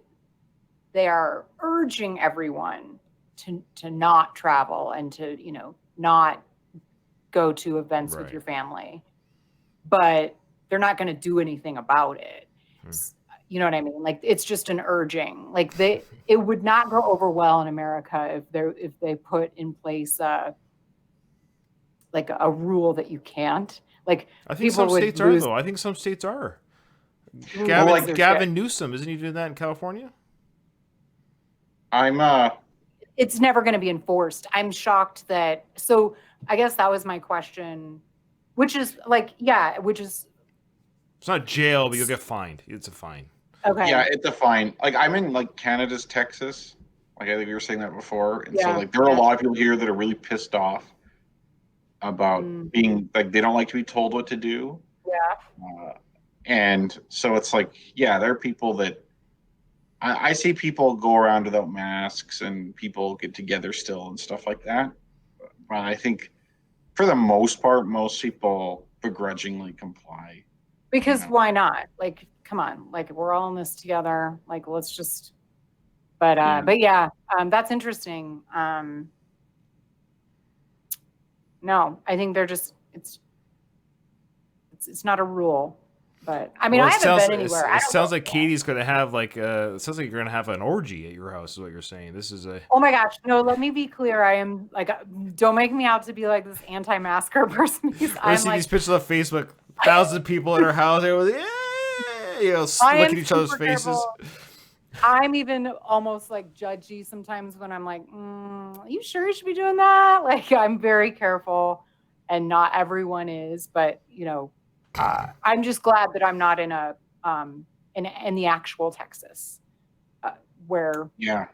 are urging everyone to not travel and to, not go to events with your family, but they're not going to do anything about it. You know what I mean? Like, it's just an urging. Like, it would not go over well in America if they put in place like a rule that you can't. Like, I think some states are, though. I think some states are. Gavin Newsom, isn't he doing that in California? It's never going to be enforced. I'm shocked that. So I guess that was my question, which is like, it's not jail, but you'll get fined. It's a fine. Okay. Yeah, it's a fine. Like, I'm in like Canada's Texas. Like, I think we were saying that before. And so like there are a lot of people here that are really pissed off about being like, they don't like to be told what to do. Yeah. And so it's like, there are people that I see people go around without masks and people get together still and stuff like that. But I think for the most part, most people begrudgingly comply. Because why not? Like, come on, like, we're all in this together. Like, let's just, but that's interesting. No, I think they're just, it's not a rule, but I mean, I haven't been anywhere. It sounds like Katie's going to have like, it sounds like you're going to have an orgy at your house is what you're saying. This is a. Oh my gosh. No, let me be clear. I am like, don't make me out to be like this anti-masker person. I see these pictures on Facebook. Thousands of people in her house. They were, looking at each other's faces. I'm even almost like judgy sometimes when I'm like, are you sure you should be doing that? Like, I'm very careful, and not everyone is, but I'm just glad that I'm not in a in the actual Texas, where Yeah.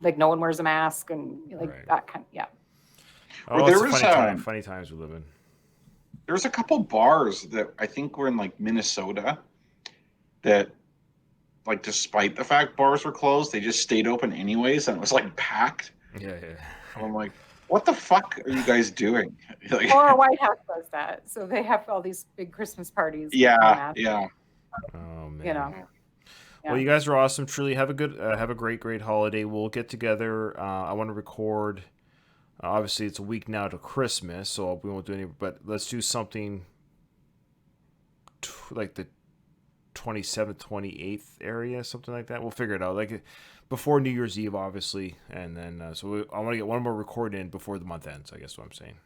like no one wears a mask and like Right. that kind. Yeah. Oh, there it's a was funny times we live in. There's a couple bars that I think were in like Minnesota that, like, despite the fact bars were closed, they just stayed open anyways, and it was like packed. Yeah. And I'm like, what the fuck are you guys doing? Like, Or White House does that, so they have all these big Christmas parties. yeah. Oh man. Yeah. Well, you guys are awesome. Truly, have a great holiday. We'll get together. I want to record. Obviously, it's a week now to Christmas, so we won't do any. But let's do something like the 27th, 28th area, something like that. We'll figure it out. Like before New Year's Eve, obviously, and then I want to get one more record in before the month ends. I guess what I'm saying.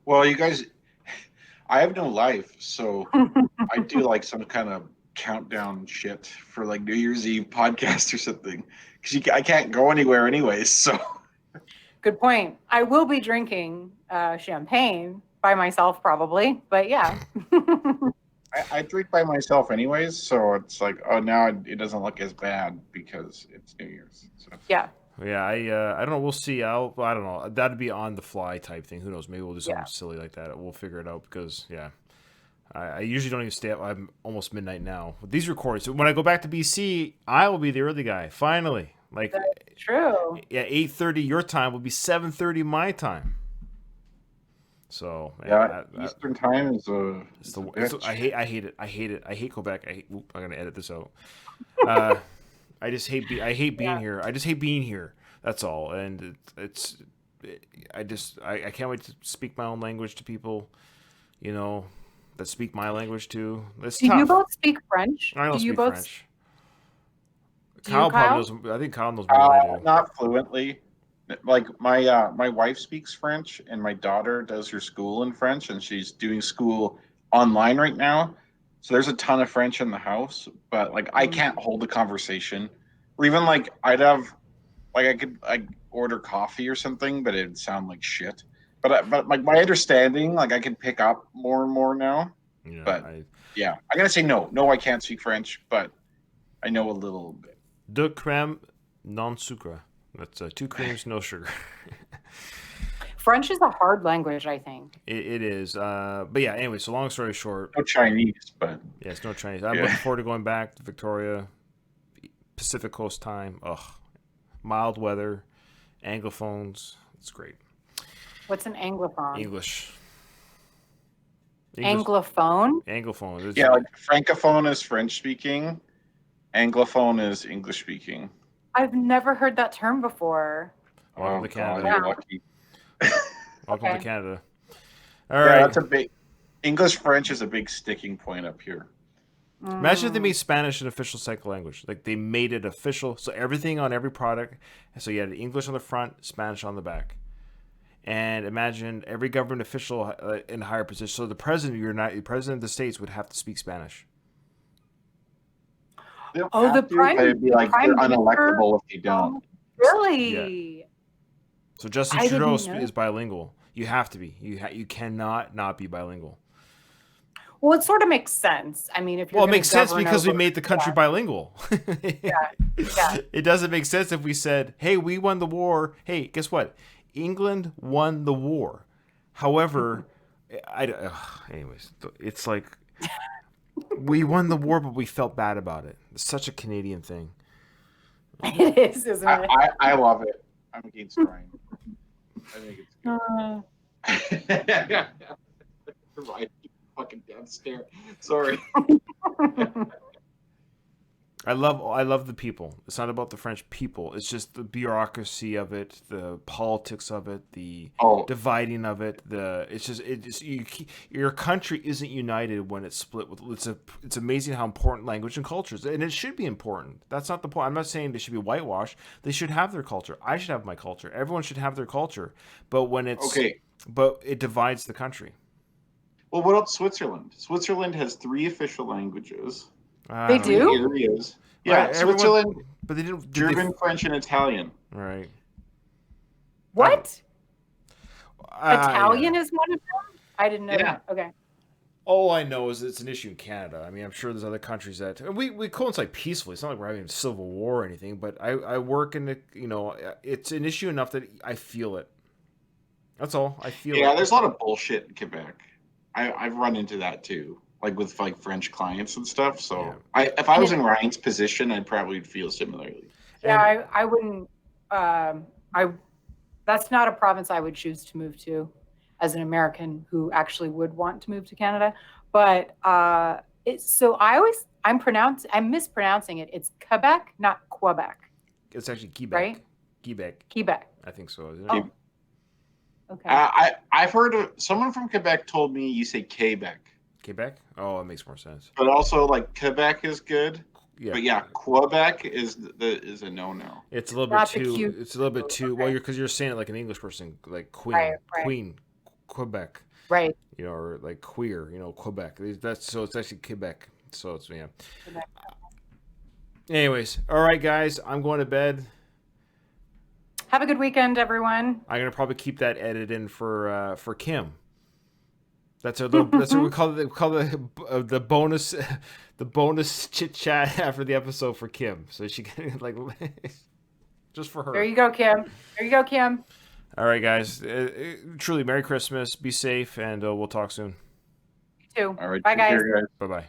Well, you guys, I have no life, so I do like some kind of countdown shit for like New Year's Eve podcast or something, because I can't go anywhere anyways. So Good point. I will be drinking champagne by myself probably, but yeah. I drink by myself anyways, so it's like, oh, now it doesn't look as bad because it's New Year's. So. Yeah. Yeah, I don't know. We'll see. I don't know. That'd be on the fly type thing. Who knows? Maybe we'll do something silly like that. We'll figure it out because I usually don't even stay up. I'm almost midnight now with these recordings. So when I go back to BC, I will be the early guy finally. Like that's true. Yeah, 8:30 your time will be 7:30 my time. So Eastern time is I hate it. I hate Quebec. I'm gonna edit this out. I just hate being here. I just hate being here. That's all. And I can't wait to speak my own language to people, that speak my language too. It's Do tough. you both speak French? I don't speak French. Kyle probably knows. I think Kyle knows more than I do. Not fluently. Like my wife speaks French, and my daughter does her school in French, and she's doing school online right now. So there's a ton of French in the house, but like I can't hold a conversation, or even like I could order coffee or something, but it'd sound like shit. But like my understanding, like I can pick up more and more now. Yeah, but I'm gonna say no. I can't speak French, but I know a little bit. De crème non sucre. That's 2 creams, no sugar. French is a hard language, I think. It is. But yeah, anyway, so long story short. No Chinese, but. Yeah, it's no Chinese. I'm looking forward to going back to Victoria, Pacific Coast time. Ugh. Mild weather, Anglophones. It's great. What's an Anglophone? English. Anglophone? Anglophone. Yeah, like Francophone is French speaking. Anglophone is English speaking. I've never heard that term before. Welcome to Canada. God, you're lucky. Welcome to Canada. All right. That's a big English French is a big sticking point up here. Imagine if they made Spanish an official second language. Like they made it official, so everything on every product. So you had English on the front, Spanish on the back. And imagine every government official in higher position. So the president of the States would have to speak Spanish. The prime. It'd be like they're unelectable if you don't. Really? Yeah. So Justin Trudeau is bilingual. You have to be. You cannot not be bilingual. Well, it sort of makes sense. I mean, if you're it makes sense because we made the country bilingual. Yeah. It doesn't make sense if we said, "Hey, we won the war." Hey, guess what? England won the war. However, anyways, it's like we won the war, but we felt bad about it. It's such a Canadian thing. It is, isn't it? I love it. I'm against crime. I think it's good. Right. Fucking death stare. Sorry. I love the people. It's not about the French people. It's just the bureaucracy of it, the politics of it, the dividing of it. Your country isn't united when it's split. It's amazing how important language and culture is, and it should be important. That's not the point. I'm not saying they should be whitewashed. They should have their culture. I should have my culture. Everyone should have their culture. But when it's but it divides the country. Well, what about Switzerland? Switzerland has 3 official languages. They do? Areas. Yeah, Everyone- Switzerland, but they didn't. Did German, French, and Italian. Right. What? Yeah. Italian is one of them? I didn't know Yeah. that. Okay. All I know is it's an issue in Canada. I mean, I'm sure there's other countries that we coincide peacefully. It's not like we're having a civil war or anything. But I work in the, it's an issue enough that I feel it. That's all. I feel it. Yeah, there's a lot of bullshit in Quebec. I've run into that too, like with like French clients and stuff. So if I was in Ryan's position, I'd probably feel similarly. Yeah, I wouldn't. That's not a province I would choose to move to, as an American who actually would want to move to Canada. But I'm mispronouncing it. It's Quebec, not Quebec. It's actually Quebec. Right? Quebec. I think so. Isn't it? Oh. Okay. I've heard someone from Quebec told me you say Quebec. Quebec? Oh, it makes more sense. But also, like, Quebec is good. Yeah. But yeah, Quebec is a no. It's a little bit too. It's a little bit too. Well, because you're saying it like an English person, like Queen, Right. Queen, Quebec. Right. Or like queer. Quebec. That's so. It's actually Quebec. So it's yeah. Quebec. Anyways, all right, guys. I'm going to bed. Have a good weekend, everyone. I'm gonna probably keep that edit in for Kim. That's our little, that's what we call it. We call the bonus chit chat after the episode for Kim. So she can like just for her. There you go, Kim. All right, guys. Truly, Merry Christmas. Be safe, and we'll talk soon. You too. All right. Bye, guys. Care, guys. Bye bye.